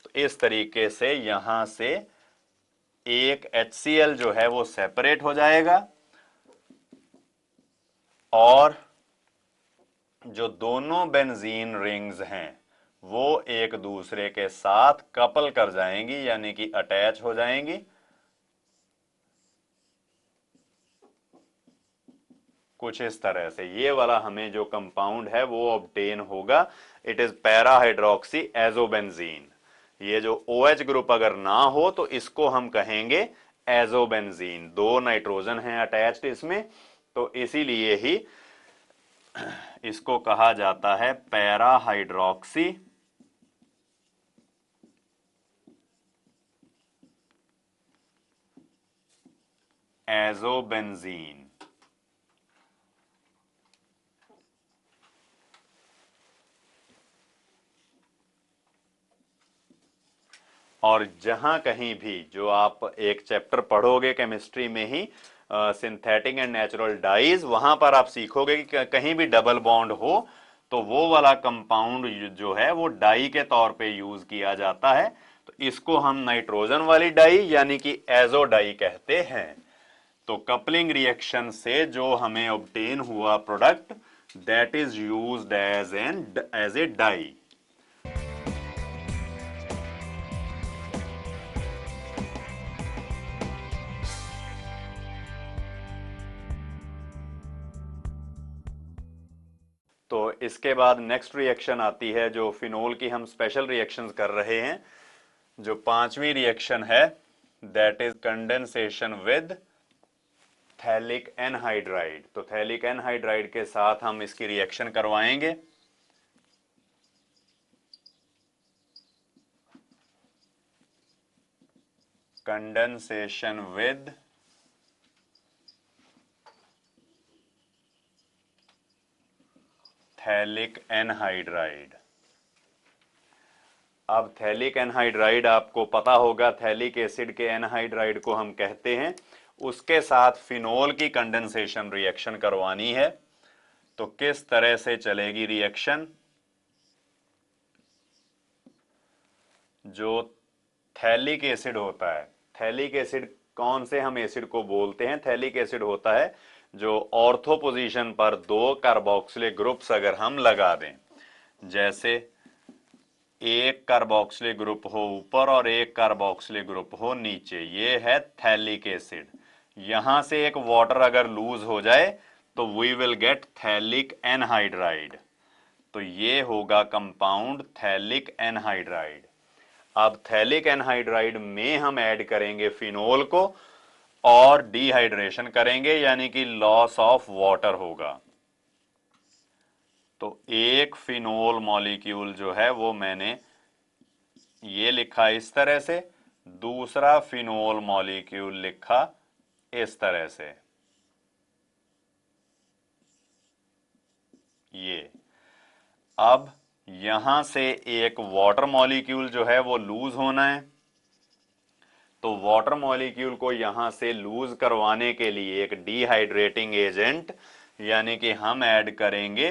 तो इस तरीके से यहां से एक HCl जो है वो सेपरेट हो जाएगा, और जो दोनों बेंजीन रिंग्स हैं वो एक दूसरे के साथ कपल कर जाएंगी, यानी कि अटैच हो जाएंगी। कुछ इस तरह से ये वाला हमें जो कंपाउंड है वो ऑब्टेन होगा। It is para hydroxy azobenzene. ये जो OH ग्रुप अगर ना हो तो इसको हम कहेंगे एजोबेंजीन। दो नाइट्रोजन हैं अटैच्ड इसमें, तो इसीलिए ही इसको कहा जाता है पैरा हाइड्रोक्सी एजोबेंजीन। और जहां कहीं भी जो आप एक चैप्टर पढ़ोगे केमिस्ट्री में ही सिंथेटिक एंड नेचुरल डाइज, वहां पर आप सीखोगे कि कहीं भी डबल बॉन्ड हो तो वो वाला कंपाउंड जो है वो डाई के तौर पे यूज किया जाता है। तो इसको हम नाइट्रोजन वाली डाई यानी कि एजो डाई कहते हैं। तो कपलिंग रिएक्शन से जो हमें ऑब्टेन हुआ product that is used as a dye. तो इसके बाद नेक्स्ट रिएक्शन आती है जो फिनोल की हम स्पेशल रिएक्शंस कर रहे हैं। जो पांचवी रिएक्शन है that is condensation with phthalic anhydride. तो थैलिक एनहाइड्राइड के साथ हम इसकी रिएक्शन करवाएंगे। Condensation with phthalic anhydride. अब थैलिक एनहाइड्राइड आपको पता होगा, थैलिक एसिड के एनहाइड्राइड को हम कहते हैं। उसके साथ फिनोल की कंडेंसेशन रिएक्शन करवानी है। तो किस तरह से चलेगी रिएक्शन? जो थैलिक एसिड होता है, थैलिक एसिड कौन से हम एसिड को बोलते हैं? थैलिक एसिड होता है जो ऑर्थो पोजीशन पर दो कार्बोक्सिलिक ग्रुप्स अगर हम लगा दें, जैसे एक कार्बोक्सिलिक ग्रुप हो ऊपर और एक कार्बोक्सिलिक ग्रुप हो नीचे, ये है थैलिक एसिड। यहां से एक वाटर अगर लूज हो जाए तो we will get phthalic anhydride. तो ये होगा कंपाउंड थैलिक एनहाइड्राइड। अब थैलिक एनहाइड्राइड में हम ऐड करेंगे फिनोल को और डिहाइड्रेशन करेंगे, यानी कि लॉस ऑफ वाटर होगा। तो एक फिनोल मॉलिक्यूल जो है वो मैंने ये लिखा इस तरह से, दूसरा फिनोल मॉलिक्यूल लिखा इस तरह से। ये अब यहां से एक वाटर मॉलिक्यूल जो है वो लूज होना है। तो वाटर मॉलिक्यूल को यहां से लूज करवाने के लिए एक डिहाइड्रेटिंग एजेंट यानी कि हम ऐड करेंगे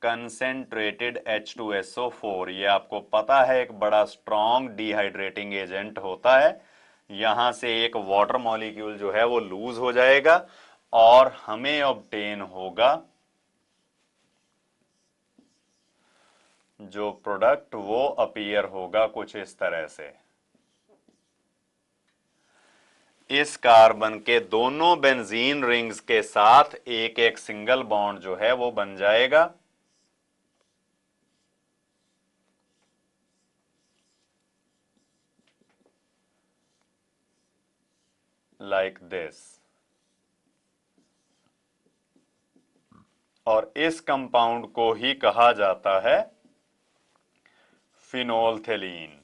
कंसेंट्रेटेड H2SO4। ये आपको पता है एक बड़ा स्ट्रॉन्ग डिहाइड्रेटिंग एजेंट होता है। यहां से एक वाटर मॉलिक्यूल जो है वो लूज हो जाएगा और हमें ऑब्टेन होगा जो प्रोडक्ट वो अपीयर होगा कुछ इस तरह से। इस कार्बन के दोनों बेंजीन रिंग्स के साथ एक एक सिंगल बॉन्ड जो है वो बन जाएगा, लाइक दिस। और इस कंपाउंड को ही कहा जाता है फिनोल्थेलीन।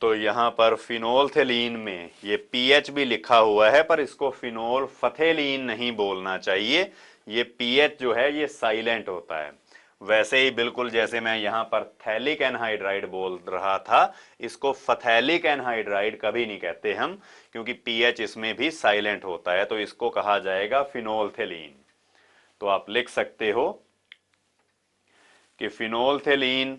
तो यहां पर फिनोल्थेलीन में ये पीएच भी लिखा हुआ है, पर इसको फिनोल फथेलीन नहीं बोलना चाहिए। ये पीएच जो है ये साइलेंट होता है। वैसे ही बिल्कुल जैसे मैं यहां पर थैलिक एनहाइड्राइड बोल रहा था, इसको फथैलिक एनहाइड्राइड कभी नहीं कहते हम, क्योंकि पीएच इसमें भी साइलेंट होता है। तो इसको कहा जाएगा फिनोल्थेलीन। तो आप लिख सकते हो कि phenolphthalein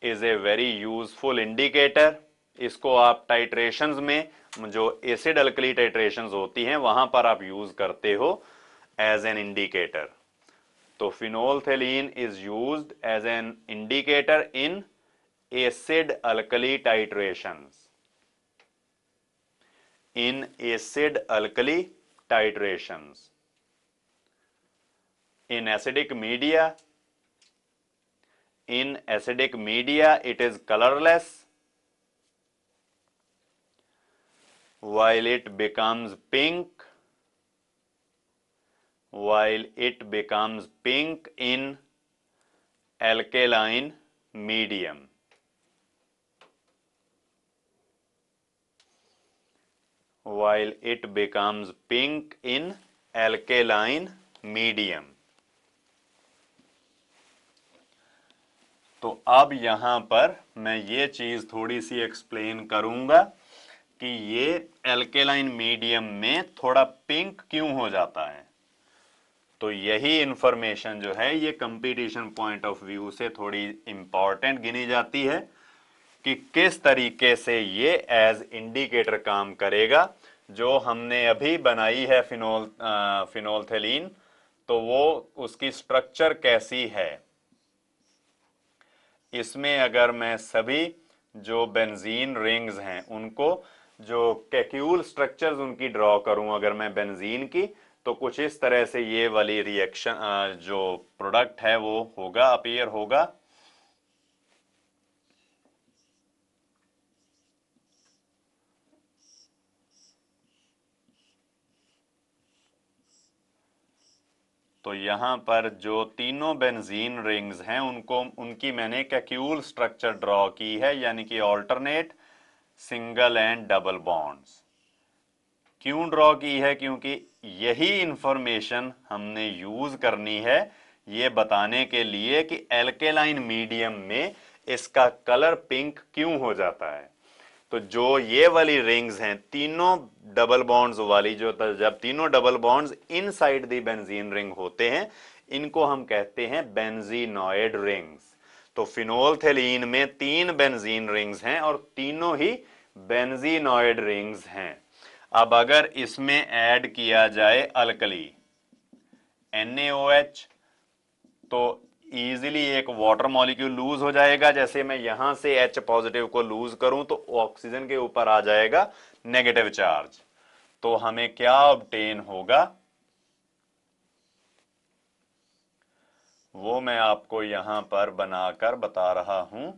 is a very useful indicator. इसको आप टाइट्रेशंस में, जो एसिड अल्कली टाइट्रेशंस होती हैं वहां पर आप यूज करते हो एज एन इंडिकेटर। तो phenolphthalein is used as an indicator in acid alkali titrations. In acid alkali titrations. In acidic media, it is colorless, while it becomes pink in alkaline medium. While it becomes pink in alkaline medium. तो अब यहां पर मैं ये चीज थोड़ी सी explain करूंगा कि ये एल्केलाइन मीडियम में थोड़ा पिंक क्यों हो जाता है। तो यही इंफॉर्मेशन जो है ये कंपटीशन पॉइंट ऑफ व्यू से थोड़ी इंपॉर्टेंट गिनी जाती है कि किस तरीके से ये एज इंडिकेटर काम करेगा। जो हमने अभी बनाई है फिनोल्थेलीन, तो वो उसकी स्ट्रक्चर कैसी है। इसमें अगर मैं सभी जो बेंजीन रिंग्स हैं उनको जो कैक्यूल स्ट्रक्चर्स उनकी ड्रॉ करूं अगर मैं बेंजीन की, तो कुछ इस तरह से ये वाली रिएक्शन जो प्रोडक्ट है वो होगा, अपीयर होगा। तो यहां पर जो तीनों बेंजीन रिंग्स हैं उनकी मैंने कैक्यूल स्ट्रक्चर ड्रॉ की है, यानी कि alternate single and double bonds. क्यों ड्रॉ की है? क्योंकि यही इंफॉर्मेशन हमने यूज करनी है ये बताने के लिए कि एल्केलाइन मीडियम में इसका कलर पिंक क्यों हो जाता है। तो जो ये वाली रिंग्स हैं तीनों डबल बॉन्ड्स वाली, जो जब तीनों double bonds inside the benzene ring होते हैं, इनको हम कहते हैं बेंजीनॉइड रिंग्स। तो फिनोल्थेलीन में 3 बेंजीन रिंग्स हैं और तीनों ही बेंजीनॉइड रिंग्स हैं। अब अगर इसमें ऐड किया जाए अल्कली NaOH, तो इजीली एक वाटर मॉलिक्यूल लूज हो जाएगा। जैसे मैं यहां से H पॉजिटिव को लूज करूं तो ऑक्सीजन के ऊपर आ जाएगा नेगेटिव चार्ज। तो हमें क्या ऑब्टेन होगा वो मैं आपको यहां पर बनाकर बता रहा हूं।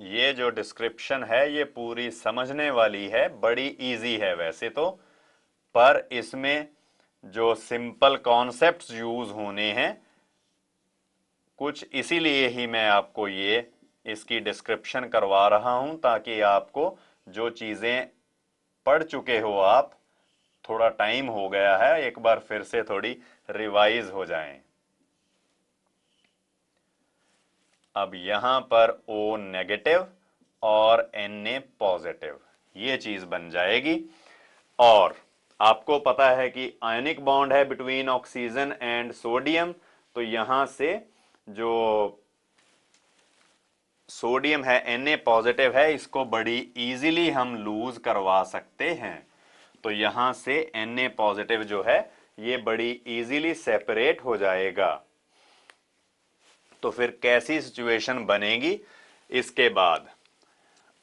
ये जो डिस्क्रिप्शन है ये पूरी समझने वाली है, बड़ी इजी है वैसे तो, पर इसमें जो सिंपल कॉन्सेप्ट्स यूज होने हैं कुछ, इसीलिए ही मैं आपको ये इसकी डिस्क्रिप्शन करवा रहा हूं ताकि आपको जो चीजें पढ़ चुके हो आप, थोड़ा टाइम हो गया है, एक बार फिर से थोड़ी रिवाइज हो जाएं। अब यहां पर O नेगेटिव और Na पॉजिटिव ये चीज बन जाएगी। और आपको पता है कि आयनिक बॉन्ड है बिटवीन ऑक्सीजन एंड सोडियम, तो यहां से जो सोडियम है Na पॉजिटिव है, इसको बड़ी इजीली हम लूज करवा सकते हैं। तो यहां से Na पॉजिटिव जो है ये बड़ी इजीली सेपरेट हो जाएगा। तो फिर कैसी सिचुएशन बनेगी इसके बाद।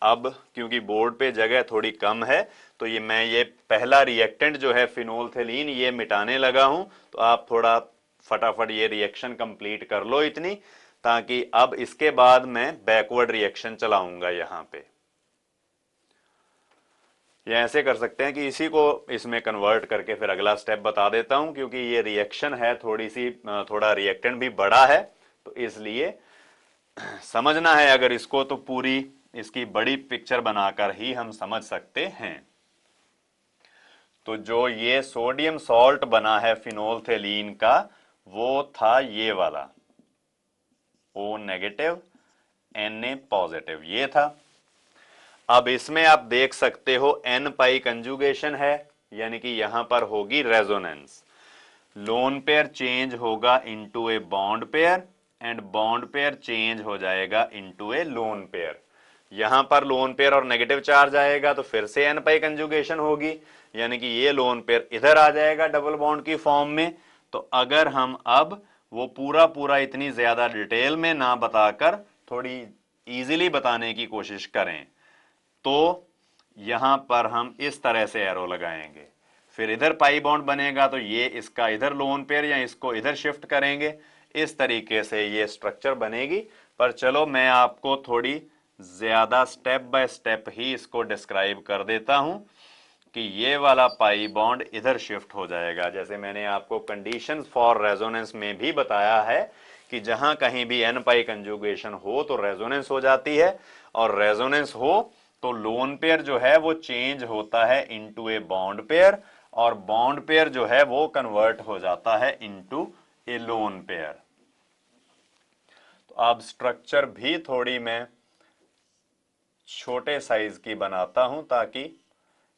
अब क्योंकि बोर्ड पे जगह थोड़ी कम है तो मैं ये पहला रिएक्टेंट जो है फिनोल्थेलीन ये मिटाने लगा हूं, तो आप थोड़ा फटाफट ये रिएक्शन कंप्लीट कर लो इतनी, ताकि अब इसके बाद मैं बैकवर्ड रिएक्शन चलाऊंगा। यहां पे ये ऐसे कर सकते हैं कि इसी को इसमें कन्वर्ट करके फिर अगला स्टेप बता देता हूं, क्योंकि ये रिएक्शन है थोड़ा रिएक्टेंट भी बड़ा है, तो इसलिए समझना है अगर इसको तो पूरी इसकी बड़ी पिक्चर बनाकर ही हम समझ सकते हैं। तो जो ये सोडियम सॉल्ट बना है फिनोल्थेलीन का वो था ये वाला O नेगेटिव Na पॉजिटिव, ये था। अब इसमें आप देख सकते हो N पाई कंजुगेशन है, यानी कि यहां पर होगी रेजोनेंस। लोन पेयर चेंज होगा into a bond pair and bond pair change हो जाएगा इनटू ए लोन पेयर। यहां पर लोन पेयर और नेगेटिव चार्ज आएगा तो फिर से N पाई कंजुगेशन होगी, यानी कि ये लोन पेयर इधर आ जाएगा डबल बॉन्ड की फॉर्म में, तो अगर हम अब वो पूरा पूरा इतनी ज्यादा डिटेल में ना बताकर थोड़ी इजीली बताने की कोशिश करें, तो यहां पर हम इस तरह से एरो लगाएंगे, फिर इधर पाई बॉन्ड बनेगा तो ये इसका इधर लोन पेयर या इसको इधर शिफ्ट करेंगे, इस तरीके से ये स्ट्रक्चर बनेगी। पर चलो मैं आपको थोड़ी ज्यादा स्टेप बाय स्टेप ही इसको डिस्क्राइब कर देता हूं कि ये वाला पाई बॉन्ड इधर शिफ्ट हो जाएगा। जैसे मैंने आपको कंडीशंस फॉर रेजोनेंस में भी बताया है कि जहां कहीं भी एन पाई कंजुगेशन हो तो रेजोनेंस हो जाती है, और रेजोनेंस हो तो लोन पेयर जो है वो चेंज होता है इनटू ए बॉन्ड पेयर, और बॉन्ड पेयर जो है वो कन्वर्ट हो जाता है इनटू ए लोन पेयर। तो अब स्ट्रक्चर भी थोड़ी मैं छोटे साइज की बनाता हूं, ताकि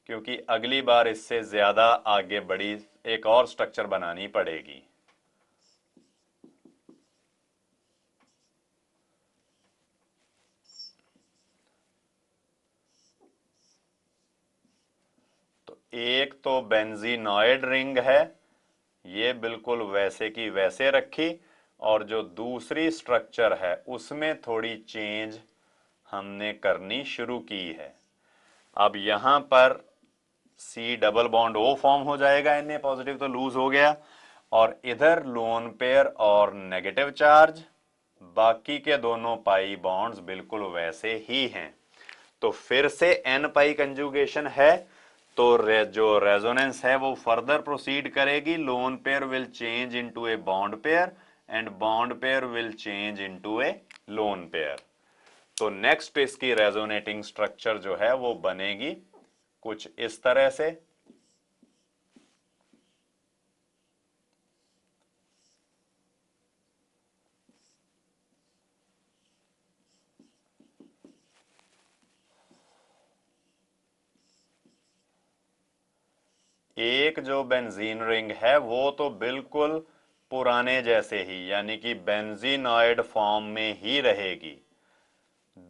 क्योंकि अगली बार इससे ज्यादा आगे बड़ी एक और स्ट्रक्चर बनानी पड़ेगी। तो एक तो बेंजीनॉइड रिंग है, ये बिल्कुल वैसे की वैसे रखी, और जो दूसरी स्ट्रक्चर है उसमें थोड़ी चेंज हमने करनी शुरू की है। अब यहां पर C double bond O form हो जाएगा, Na पॉजिटिव तो लूज हो गया, और इधर लोन पेयर और नेगेटिव चार्ज, बाकी के दोनों पाई बॉन्ड्स बिल्कुल वैसे ही हैं। तो फिर से एन पाई कंजुगेशन है, तो जो रेजोनेंस है वो फर्दर प्रोसीड करेगी, lone pair will change into a bond pair and bond pair will change into A lone pair. तो नेक्स्ट इसकी रेजोनेटिंग स्ट्रक्चर जो है वो बनेगी कुछ इस तरह से। एक जो बेंजीन रिंग है वो तो बिल्कुल पुराने जैसे ही, यानी कि बेंजीनॉइड फॉर्म में ही रहेगी।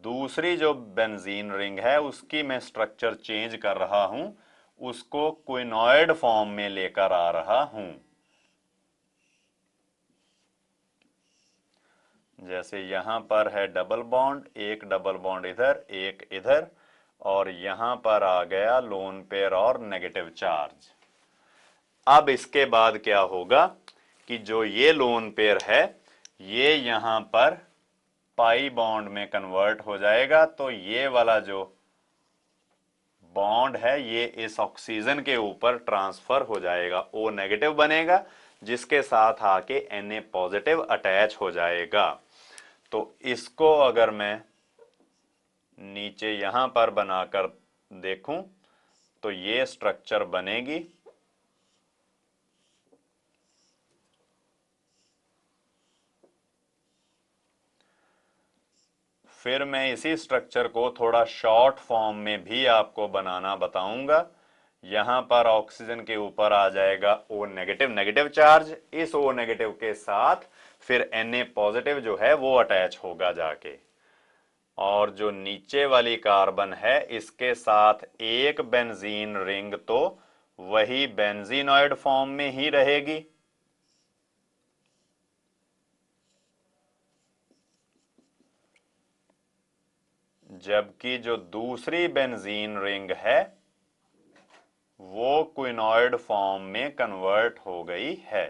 दूसरी जो बेंजीन रिंग है उसकी मैं स्ट्रक्चर चेंज कर रहा हूं, उसको क्विनॉइड फॉर्म में लेकर आ रहा हूं। जैसे यहां पर है डबल बॉन्ड, एक डबल बॉन्ड इधर एक इधर, और यहां पर आ गया लोन पेयर और नेगेटिव चार्ज। अब इसके बाद क्या होगा कि जो ये लोन पेयर है ये यहां पर पाई बॉन्ड में कन्वर्ट हो जाएगा, तो ये वाला जो बॉन्ड है ये इस ऑक्सीजन के ऊपर ट्रांसफर हो जाएगा, O नेगेटिव बनेगा, जिसके साथ आके Na पॉजिटिव अटैच हो जाएगा। तो इसको अगर मैं नीचे यहां पर बनाकर देखूं तो ये स्ट्रक्चर बनेगी। फिर मैं इसी स्ट्रक्चर को थोड़ा शॉर्ट फॉर्म में भी आपको बनाना बताऊंगा। यहां पर ऑक्सीजन के ऊपर आ जाएगा O नेगेटिव नेगेटिव चार्ज, इस O नेगेटिव के साथ फिर Na पॉजिटिव जो है वो अटैच होगा जाके, और जो नीचे वाली कार्बन है इसके साथ एक बेंजीन रिंग तो वही बेंजीनॉइड फॉर्म में ही रहेगी, जबकि जो दूसरी बेंजीन रिंग है वो क्विनॉइड फॉर्म में कन्वर्ट हो गई है।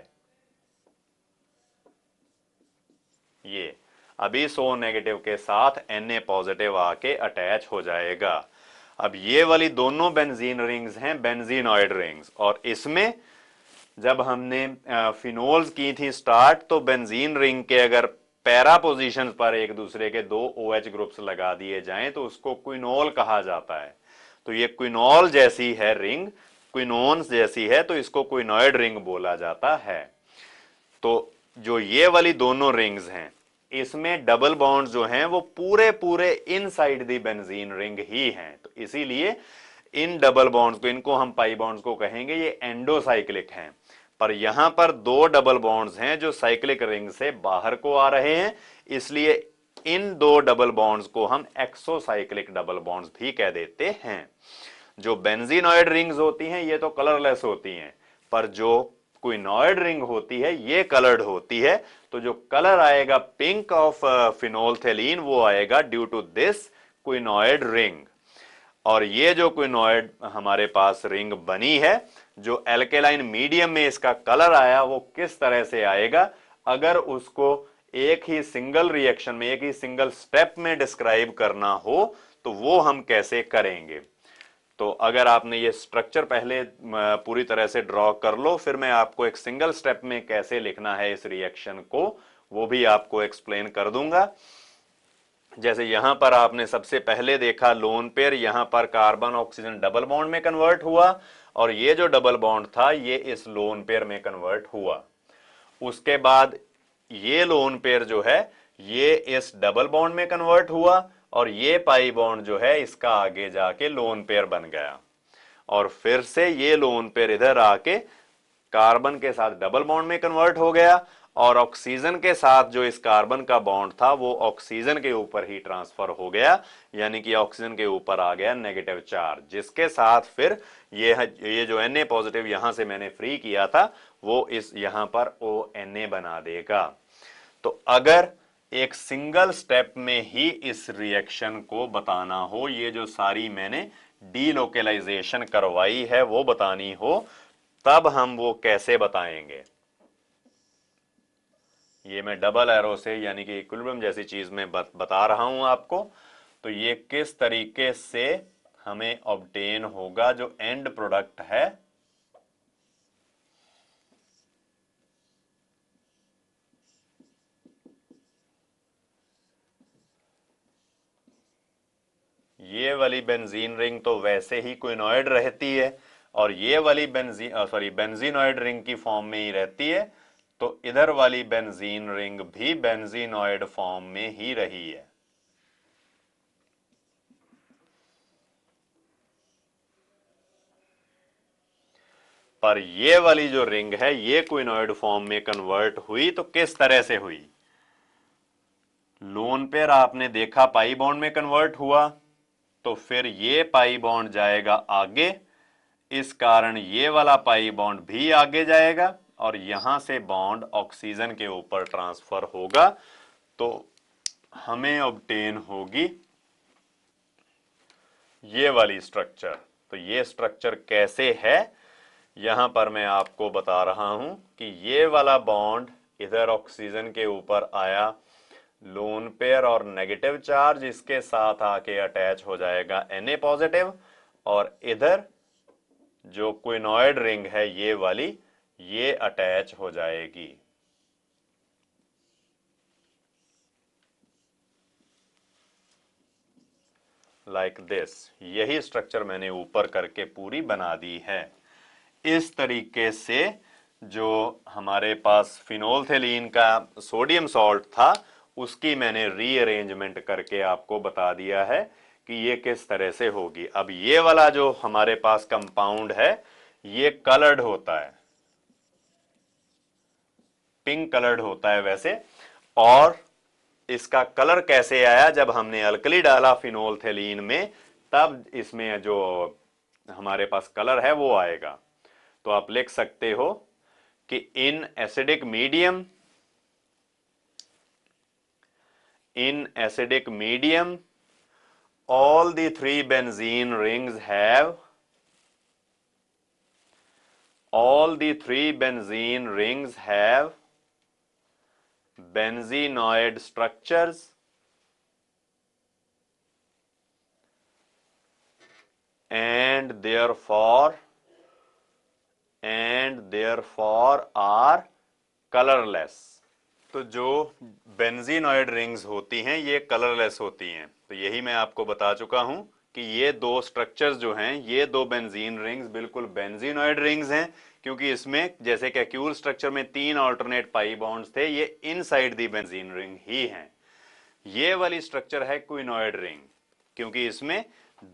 ये अभी O नेगेटिव के साथ Na पॉजिटिव आके अटैच हो जाएगा। अब ये वाली दोनों बेंजीन रिंग्स हैं बेंजीनॉइड रिंग्स, और इसमें जब हमने फिनोल्स की थी स्टार्ट, तो बेंजीन रिंग के अगर पैरा पोजीशंस पर एक दूसरे के दो OH ग्रुप्स लगा दिए जाएं तो उसको क्विनोल कहा जाता है। तो ये क्विनोल जैसी है रिंग, क्विनोन्स जैसी है, तो इसको क्विनॉइड रिंग बोला जाता है। तो जो ये वाली दोनों रिंग्स हैं इसमें डबल बॉन्ड्स जो हैं वो पूरे पूरे इनसाइड दी बेंजीन रिंग ही हैं, तो इसीलिए इन डबल बॉन्ड्स को, इनको हम पाई बॉन्ड्स को कहेंगे, ये एंडोसाइक्लिक हैं। पर यहां पर दो डबल बॉन्ड्स हैं जो साइक्लिक रिंग से बाहर को आ रहे हैं, इसलिए इन दो डबल बॉन्ड्स को हम एक्सोसाइक्लिक डबल बॉन्ड्स भी कह देते हैं। जो बेंजीनॉइड रिंग्स होती हैं ये तो कलरलेस होती हैं, पर जो क्विनॉइड रिंग होती है ये कलर्ड होती है, तो जो कलर आएगा पिंक ऑफ फिनोल्थेलिन वो आएगा ड्यू टू दिस क्विनॉइड रिंग। और ये जो क्विनॉइड हमारे पास रिंग बनी है, जो एल्केलाइन मीडियम में इसका कलर आया वो किस तरह से आएगा, अगर उसको एक ही सिंगल रिएक्शन में, एक ही सिंगल स्टेप में डिस्क्राइब करना हो तो वो हम कैसे करेंगे। तो अगर आपने ये स्ट्रक्चर पहले पूरी तरह से ड्रॉ कर लो, फिर मैं आपको एक सिंगल स्टेप में कैसे लिखना है इस रिएक्शन को वो भी आपको एक्सप्लेन कर दूंगा। जैसे यहां पर आपने सबसे पहले देखा लोन पेयर, यहां पर कार्बन ऑक्सीजन डबल बॉन्ड में कन्वर्ट हुआ और ये जो डबल बॉन्ड था ये इस लोन पेयर में कन्वर्ट हुआ। उसके बाद ये लोन पेयर जो है ये इस डबल बॉन्ड में कन्वर्ट हुआ और ये पाई बॉन्ड जो है इसका आगे जाके लोन पेयर बन गया और फिर से ये लोन पेयर इधर आके कार्बन के साथ डबल बॉन्ड में कन्वर्ट हो गया और ऑक्सीजन के साथ जो इस कार्बन का बॉन्ड था वो ऑक्सीजन के ऊपर ही ट्रांसफर हो गया, यानी कि ऑक्सीजन के ऊपर आ गया नेगेटिव चार्ज, जिसके साथ फिर ये जो Na पॉजिटिव यहां से मैंने फ्री किया था वो इस यहां पर ONA बना देगा। तो अगर एक सिंगल स्टेप में ही इस रिएक्शन को बताना हो, ये जो सारी मैंने डीलोकेलाइजेशन करवाई है वो बतानी हो, तब हम वो कैसे बताएंगे। ये मैं डबल एरो से यानी कि इक्विलिब्रियम जैसी चीज में बता रहा हूं आपको। तो ये किस तरीके से हमें ऑब्टेन होगा जो एंड प्रोडक्ट है, ये वाली बेंजीन रिंग तो वैसे ही क्विनॉइड रहती है और ये वाली बेंजीनॉइड रिंग की फॉर्म में ही रहती है, तो इधर वाली बेंजीन रिंग भी बेंजीनॉइड फॉर्म में ही रही है। पर ये वाली जो रिंग है ये क्विनॉइड फॉर्म में कन्वर्ट हुई तो किस तरह से हुई। लोन पेयर आपने देखा पाई बॉन्ड में कन्वर्ट हुआ, तो फिर ये पाई बॉन्ड जाएगा आगे, इस कारण ये वाला पाई बॉन्ड भी आगे जाएगा और यहां से बॉन्ड ऑक्सीजन के ऊपर ट्रांसफर होगा, तो हमें ऑब्टेन होगी ये वाली स्ट्रक्चर। तो ये स्ट्रक्चर कैसे है यहां पर मैं आपको बता रहा हूं कि ये वाला बॉन्ड इधर ऑक्सीजन के ऊपर आया, लोन पेयर और नेगेटिव चार्ज इसके साथ आके अटैच हो जाएगा Na पॉजिटिव और इधर जो क्विनॉइड रिंग है ये वाली ये अटैच हो जाएगी। लाइक दिस, यही स्ट्रक्चर मैंने ऊपर करके पूरी बना दी है। इस तरीके से जो हमारे पास फिनोल्थेलिन का सोडियम सॉल्ट था उसकी मैंने रीअरेंजमेंट करके आपको बता दिया है कि ये किस तरह से होगी। अब ये वाला जो हमारे पास कंपाउंड है ये कलर्ड होता है, पिंक कलर्ड होता है वैसे, और इसका कलर कैसे आया, जब हमने अल्कली डाला फिनोल्थेलिन में तब इसमें जो हमारे पास कलर है वो आएगा। तो आप लिख सकते हो कि इन acidic medium all the three benzene rings have benzenoid structures and therefore are colorless। तो जो बेंजीनॉइड रिंग्स होती हैं ये कलरलेस होती हैं। तो यही मैं आपको बता चुका हूं कि ये दो स्ट्रक्चर्स जो हैं ये दो बेंजीन रिंग्स बिल्कुल बेंजीनॉइड रिंग्स हैं, क्योंकि इसमें जैसे कि एक्यूल स्ट्रक्चर में 3 ऑल्टरनेट पाई बॉन्ड्स थे, ये इनसाइड दी बेंजीन रिंग ही हैं। ये वाली स्ट्रक्चर है क्विनॉइड रिंग, क्योंकि इसमें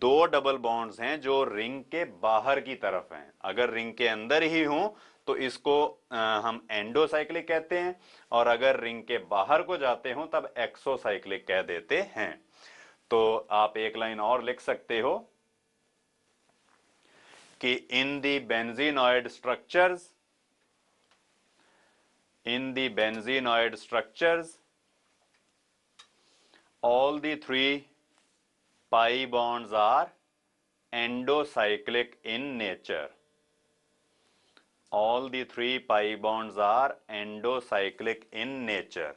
2 डबल बॉन्ड्स हैं जो रिंग के बाहर की तरफ हैं। अगर रिंग के अंदर ही हो तो इसको हम एंडोसाइक्लिक कहते हैं और अगर रिंग के बाहर को जाते हो तब एक्सोसाइक्लिक कह देते हैं। तो आप एक लाइन और लिख सकते हो कि in the benzenoid structures in the benzenoid structures, all the three pi bonds are endocyclic in nature. All the three pi bonds are endocyclic in nature.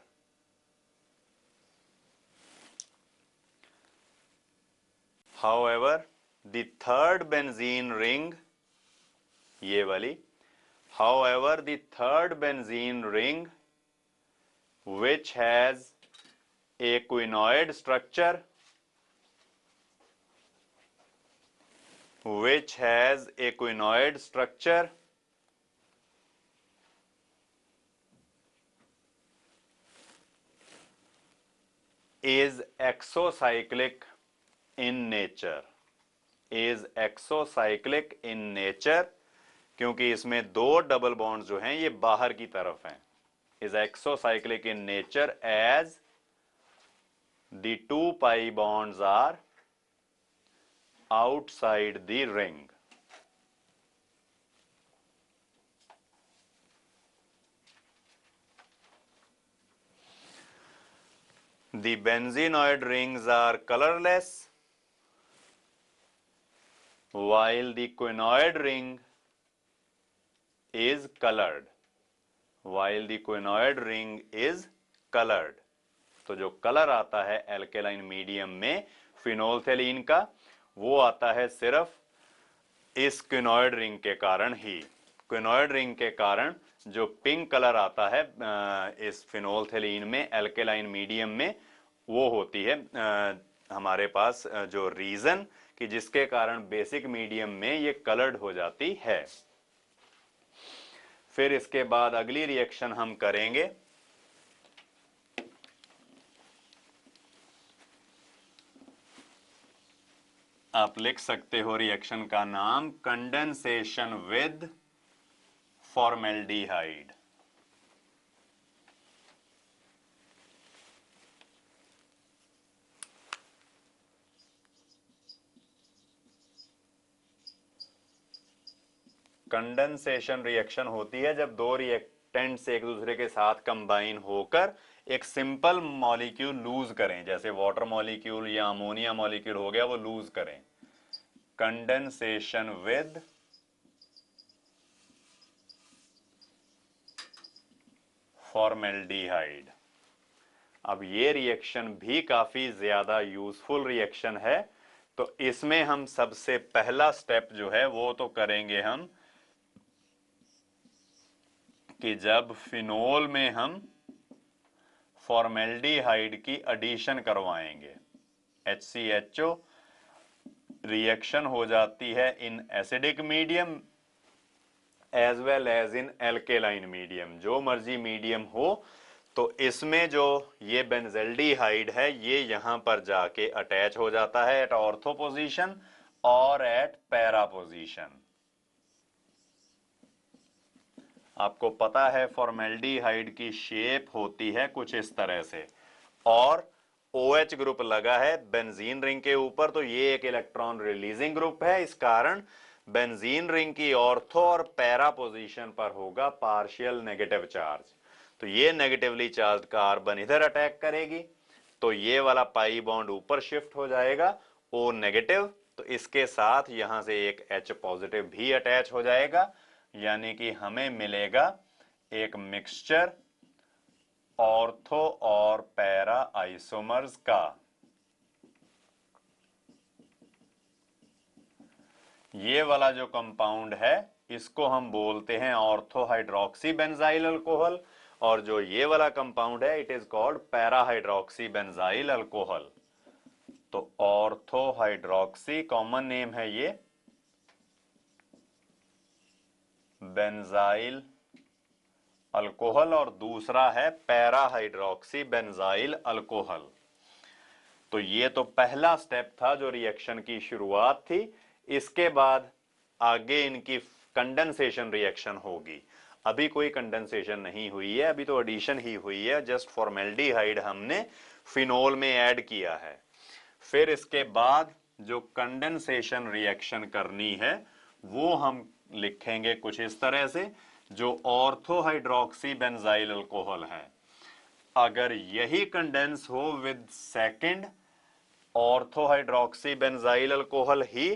However, the third benzene ring, ये वाली, however, the third benzene ring, which has a quinoid structure, is exocyclic in nature. Is exocyclic in nature, क्योंकि इसमें दो double bond जो हैं ये बाहर की तरफ हैं. Is exocyclic in nature as the two pi bonds are outside the ring. The benzenoid rings are colorless, while the quinoid ring is colored. तो जो कलर आता है एल्केलाइन मीडियम में फिनोल्फथालीन का, वो आता है सिर्फ इस क्विनोइड रिंग के कारण ही. क्विनोइड रिंग के कारण जो पिंक कलर आता है इस फिनोल्फथालीन में एल्केलाइन मीडियम में, वो होती है हमारे पास जो रीजन कि जिसके कारण बेसिक मीडियम में ये कलर्ड हो जाती है. फिर इसके बाद अगली रिएक्शन हम करेंगे, आप लिख सकते हो रिएक्शन का नाम condensation with formaldehyde. Condensation reaction होती है जब दो रिएक्टेंट्स एक दूसरे के साथ कंबाइन होकर एक सिंपल मॉलिक्यूल लूज करें, जैसे वाटर मॉलिक्यूल या अमोनिया मॉलिक्यूल हो गया, वो लूज करें. Condensation with formaldehyde. अब ये रिएक्शन भी काफी ज्यादा यूजफुल रिएक्शन है. तो इसमें हम सबसे पहला स्टेप जो है वो तो करेंगे हम कि जब फिनोल में हम फॉर्मेल्डिहाइड की एडिशन करवाएंगे, HCHO रिएक्शन हो जाती है in acidic medium as well as in alkaline medium, जो मर्जी मीडियम हो. तो इसमें जो ये बेंजल्डिहाइड है ये यहां पर जाके अटैच हो जाता है एट ऑर्थो पोजीशन और एट पैरा पोजीशन. आपको पता है फॉर्मेल्डिहाइड की शेप होती है कुछ इस तरह से, और OH ग्रुप लगा है बेंजीन रिंग के ऊपर, तो ये एक इलेक्ट्रॉन रिलीजिंग ग्रुप है. इस कारण बेंजीन रिंग की ऑर्थो और पैरा पोजीशन पर होगा पार्शियल नेगेटिव चार्ज. तो ये नेगेटिवली चार्ज कार्बन इधर अटैक करेगी, तो ये वाला पाई बॉन्ड ऊपर शिफ्ट हो जाएगा O नेगेटिव. तो इसके साथ यहां से एक H पॉजिटिव भी अटैच हो जाएगा, यानी कि हमें मिलेगा एक मिक्सचर ऑर्थो और पैरा आइसोमर्स का. ये वाला जो कंपाउंड है इसको हम बोलते हैं ऑर्थो हाइड्रोक्सी बेंजाइल अल्कोहल, और जो ये वाला कंपाउंड है it is called para hydroxy benzyl alcohol. तो ऑर्थो हाइड्रोक्सी कॉमन नेम है ये बेंजाइल अल्कोहल, और दूसरा है पैरा हाइड्रोक्सी बेंजाइल अल्कोहल. तो ये तो पहला स्टेप था जो रिएक्शन की शुरुआत थी. इसके बाद आगे इनकी कंडेंसेशन रिएक्शन होगी. अभी कोई कंडेंसेशन नहीं हुई है, अभी तो एडिशन ही हुई है, जस्ट फॉर्मेल्डिहाइड हमने फिनोल में ऐड किया है. फिर इसके बाद जो कंडेंसेशन रिएक्शन करनी है वो हम लिखेंगे कुछ इस तरह से जो ऑर्थो हाइड्रोक्सी बेंजाइल अल्कोहल है, अगर यही कंडेंस हो with second ortho hydroxy benzyl alcohol ही,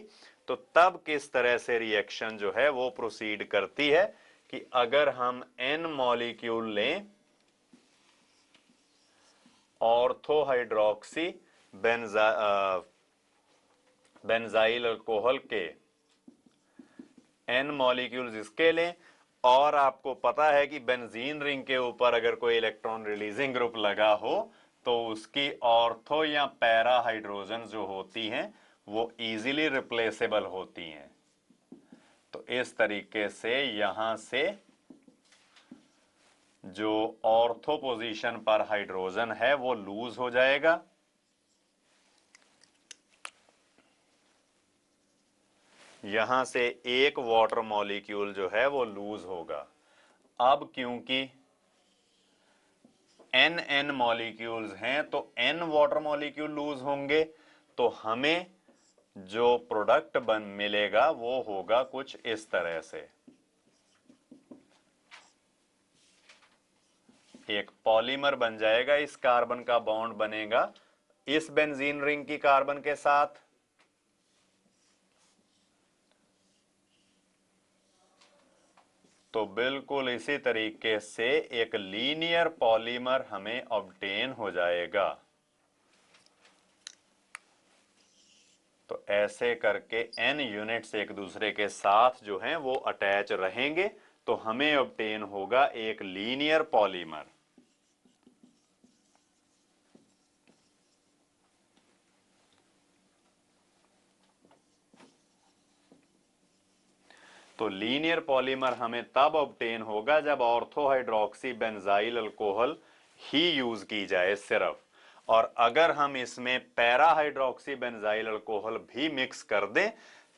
तो तब किस तरह से रिएक्शन जो है वो प्रोसीड करती है कि अगर हम n मॉलिक्यूल लें ऑर्थो हाइड्रोक्सी बेंजाइल अल्कोहल के n मॉलिक्यूल्स इसके लें, और आपको पता है कि बेंजीन रिंग के ऊपर अगर कोई इलेक्ट्रॉन रिलीजिंग ग्रुप लगा हो तो उसकी ऑर्थो या पैरा हाइड्रोजन जो होती हैं वो इजीली रिप्लेसेबल होती हैं। तो इस तरीके से यहां से जो ऑर्थो पोजीशन पर हाइड्रोजन है वो लूज हो जाएगा, यहां से एक वाटर मॉलिक्यूल जो है वो लूज होगा। अब क्योंकि n मॉलिक्यूल्स हैं तो n वाटर मॉलिक्यूल लूज होंगे, तो हमें जो प्रोडक्ट मिलेगा वो होगा कुछ इस तरह से। एक पॉलीमर बन जाएगा, इस कार्बन का बॉन्ड बनेगा इस बेंजीन रिंग की कार्बन के साथ, तो बिल्कुल इसी तरीके से एक लीनियर पॉलीमर हमें ऑब्टेन हो जाएगा। तो ऐसे करके n यूनिट्स एक दूसरे के साथ जो हैं वो अटैच रहेंगे, तो हमें ऑब्टेन होगा एक लीनियर पॉलीमर। तो लीनियर पॉलीमर हमें तब ऑब्टेन होगा जब ऑर्थो हाइड्रोक्सी बेंजाइल अल्कोहल ही यूज की जाए सिर्फ, और अगर हम इसमें पैरा हाइड्रोक्सी बेंजाइल अल्कोहल भी मिक्स कर दें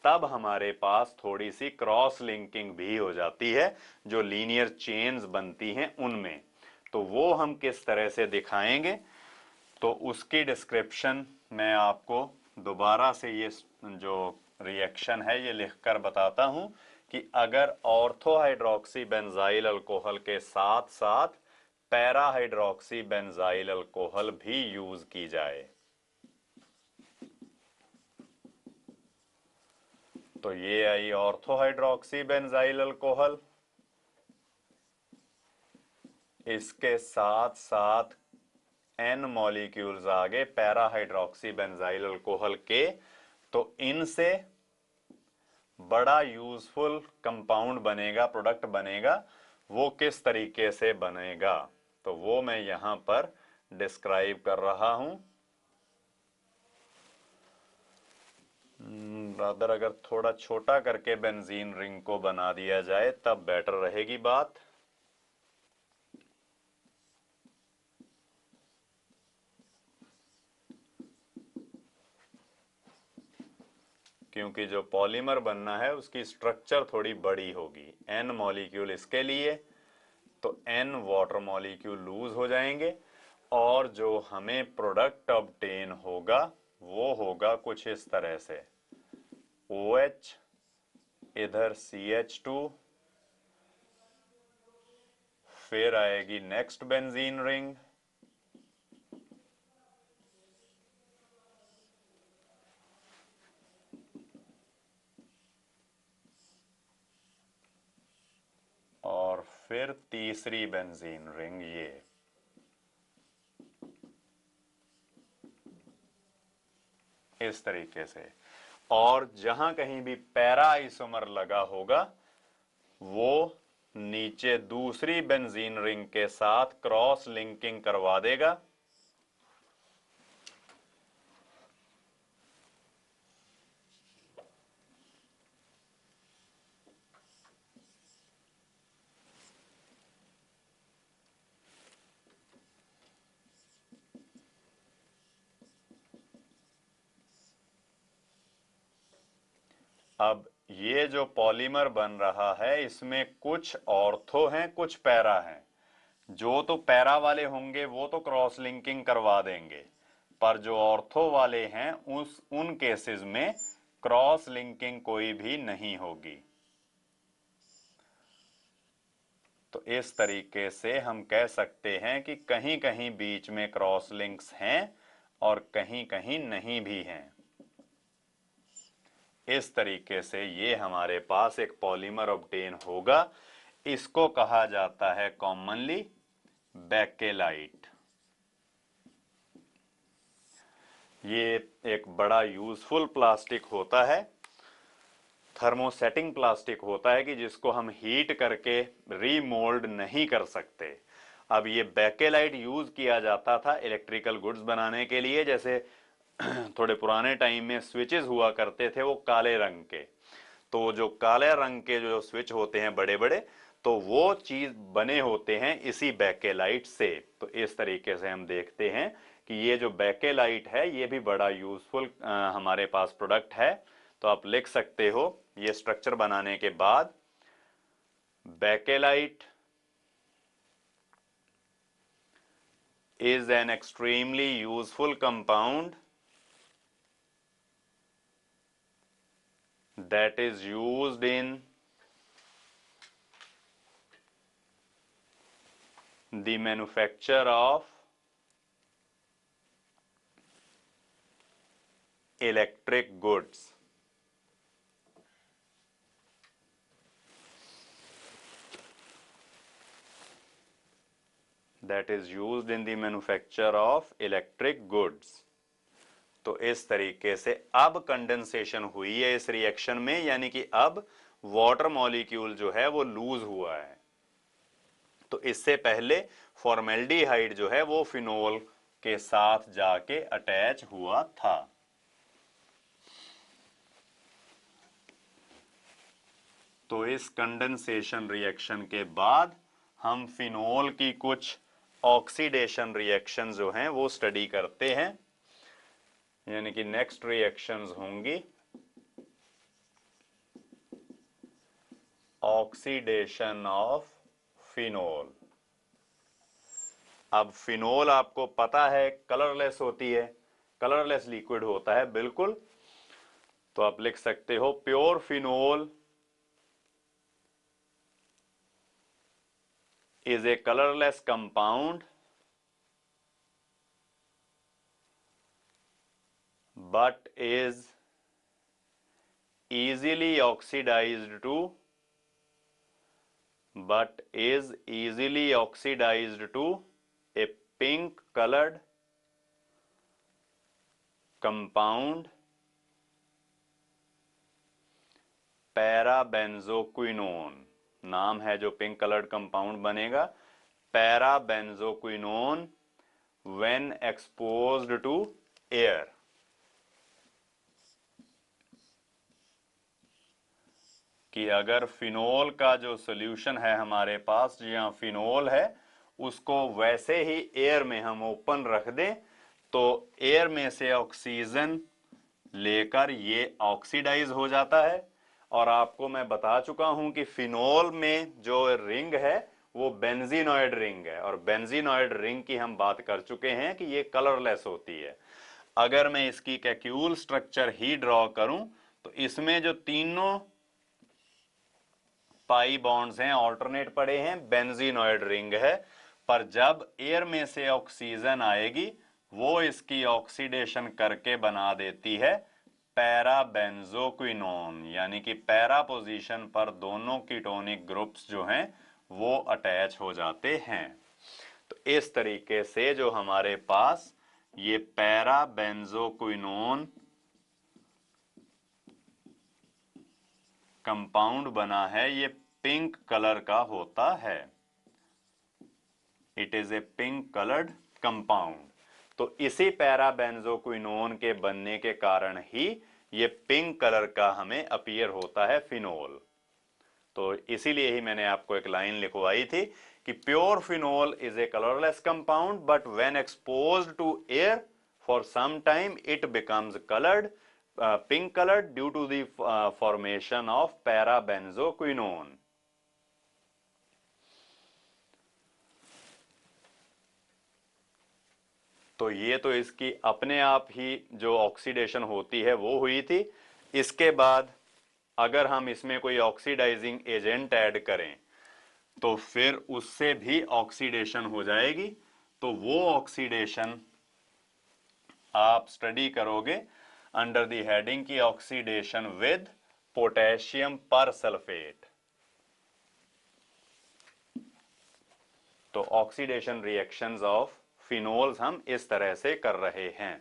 तब हमारे पास थोड़ी सी क्रॉस लिंकिंग भी हो जाती है, जो लीनियर चेन्स बनती हैं उनमें। तो वो हम किस तरह से दिखाएंगे, तो उसकी डिस्क्रिप्शन मैं आपको दोबारा से ये जो रिएक्शन है ये लिखकर बताता हूं कि अगर ऑर्थो हाइड्रोक्सी बेंजाइल अल्कोहल के साथ साथ पैरा हाइड्रोक्सी बेंजाइल अल्कोहल भी यूज की जाए, तो ये आई ऑर्थो हाइड्रोक्सी बेंजाइल अल्कोहल, इसके साथ साथ n मॉलिक्यूल्स आगे पैरा हाइड्रोक्सी बेंजाइल अल्कोहल के, तो इनसे बड़ा यूजफुल कंपाउंड बनेगा, प्रोडक्ट बनेगा। वो किस तरीके से बनेगा तो वो मैं यहां पर डिस्क्राइब कर रहा हूं। ब्रदर अगर थोड़ा छोटा करके बेंजीन रिंग को बना दिया जाए तब बेटर रहेगी बात। क्योंकि जो पॉलीमर बनना है उसकी स्ट्रक्चर थोड़ी बड़ी होगी। n मॉलिक्यूल इसके लिए, तो n वाटर मॉलिक्यूल लूज हो जाएंगे, और जो हमें प्रोडक्ट ऑब्टेन होगा वो होगा कुछ इस तरह से, OH इधर CH2, फिर आएगी नेक्स्ट बेंजीन रिंग, और फिर तीसरी बेंजीन रिंग ये। इस तरीके से, और जहां कहीं भी पैरा आइसोमर लगा होगा वो नीचे दूसरी बेंजीन रिंग के साथ क्रॉस लिंकिंग करवा देगा, अब ये जो पॉलीमर बन रहा है इसमें कुछ ऑर्थो हैं कुछ पैरा हैं। जो तो पैरा वाले होंगे वो तो क्रॉस लिंकिंग करवा देंगे, पर जो ऑर्थो वाले हैं उन केसेस में क्रॉस लिंकिंग कोई भी नहीं होगी। तो इस तरीके से हम कह सकते हैं कि कहीं कहीं बीच में क्रॉस लिंक्स हैं और कहीं कहीं नहीं भी हैं। इस तरीके से ये हमारे पास एक पॉलीमर ऑब्टेन होगा। इसको कहा जाता है कॉमनली बेकेलाइट। ये एक बड़ा यूजफुल प्लास्टिक होता है, थर्मोसेटिंग प्लास्टिक होता है कि जिसको हम हीट करके रीमोल्ड नहीं कर सकते। अब ये बेकेलाइट यूज किया जाता था इलेक्ट्रिकल गुड्स बनाने के लिए। जैसे थोड़े पुराने टाइम में स्विचेस हुआ करते थे वो काले रंग के, तो जो काले रंग के जो स्विच होते हैं बड़े बड़े, तो वो चीज बने होते हैं इसी बेकेलाइट से। तो इस तरीके से हम देखते हैं कि ये जो बेकेलाइट है ये भी बड़ा यूजफुल हमारे पास प्रोडक्ट है। तो आप लिख सकते हो ये स्ट्रक्चर बनाने के बाद, bakelite is an extremely useful compound that is used in the manufacture of electric goods. That is used in the manufacture of electric goods. तो इस तरीके से अब कंडेंसेशन हुई है इस रिएक्शन में, यानी कि अब वाटर मॉलिक्यूल जो है वो लूज हुआ है। तो इससे पहले फॉर्मेल्डिहाइड जो है वो फिनोल के साथ जाके अटैच हुआ था। तो इस कंडेंसेशन रिएक्शन के बाद हम फिनोल की कुछ ऑक्सीडेशन रिएक्शन जो हैं वो स्टडी करते हैं, यानी कि नेक्स्ट रिएक्शंस होंगी ऑक्सीडेशन ऑफ फिनोल। अब फिनोल आपको पता है कलरलेस होती है, कलरलेस लिक्विड होता है बिल्कुल। तो आप लिख सकते हो pure phenol is a colorless compound but is easily oxidized to a pink colored compound पैराबेंजोक्विनोन। नाम है जो पिंक कलर्ड कंपाउंड बनेगा, पैराबेंजोक्विनोन व्हेन एक्सपोज्ड टू एयर। कि अगर फिनोल का जो सॉल्यूशन है हमारे पास, जहां फिनोल है उसको वैसे ही एयर में हम ओपन रख दें तो एयर में से ऑक्सीजन लेकर ये ऑक्सीडाइज हो जाता है। और आपको मैं बता चुका हूं कि फिनोल में जो रिंग है वो बेंजीनॉइड रिंग है, और बेंजीनॉइड रिंग की हम बात कर चुके हैं कि ये कलरलेस होती है। अगर मैं इसकी कैक्यूल स्ट्रक्चर ही ड्रॉ करूं तो इसमें जो तीनों पाई बॉन्ड्स हैं ऑल्टरनेट पड़े हैं, बेंजीनॉइड रिंग है। पर जब एयर में से ऑक्सीजन आएगी वो इसकी ऑक्सीडेशन करके बना देती है पैराबेंजोक्विनोन, यानी कि पैरा पोजीशन पर दोनों कीटोनिक ग्रुप्स जो हैं वो अटैच हो जाते हैं। तो इस तरीके से जो हमारे पास ये पैराबेंजोक्विनोन कंपाउंड बना है ये पिंक कलर का होता है। It is a pink coloured compound. तो इसी पैराबेंजोक्विनोन के बनने के कारण ही ये पिंक कलर का हमें अपीयर होता है फिनोल। तो इसीलिए ही मैंने आपको एक लाइन लिखवाई थी कि pure phenol is a colourless compound but when exposed to air for some time it becomes coloured pink colored due to the formation of parabenzoquinone. तो ये तो इसकी अपने आप ही जो ऑक्सीडेशन होती है वो हुई थी। इसके बाद अगर हम इसमें कोई ऑक्सीडाइजिंग एजेंट ऐड करें तो फिर उससे भी ऑक्सीडेशन हो जाएगी। तो वो ऑक्सीडेशन आप स्टडी करोगे अंडर द हेडिंग की ऑक्सीडेशन विद पोटेशियम पर सल्फेट। तो ऑक्सीडेशन रिएक्शंस ऑफ फिनोल्स हम इस तरह से कर रहे हैं।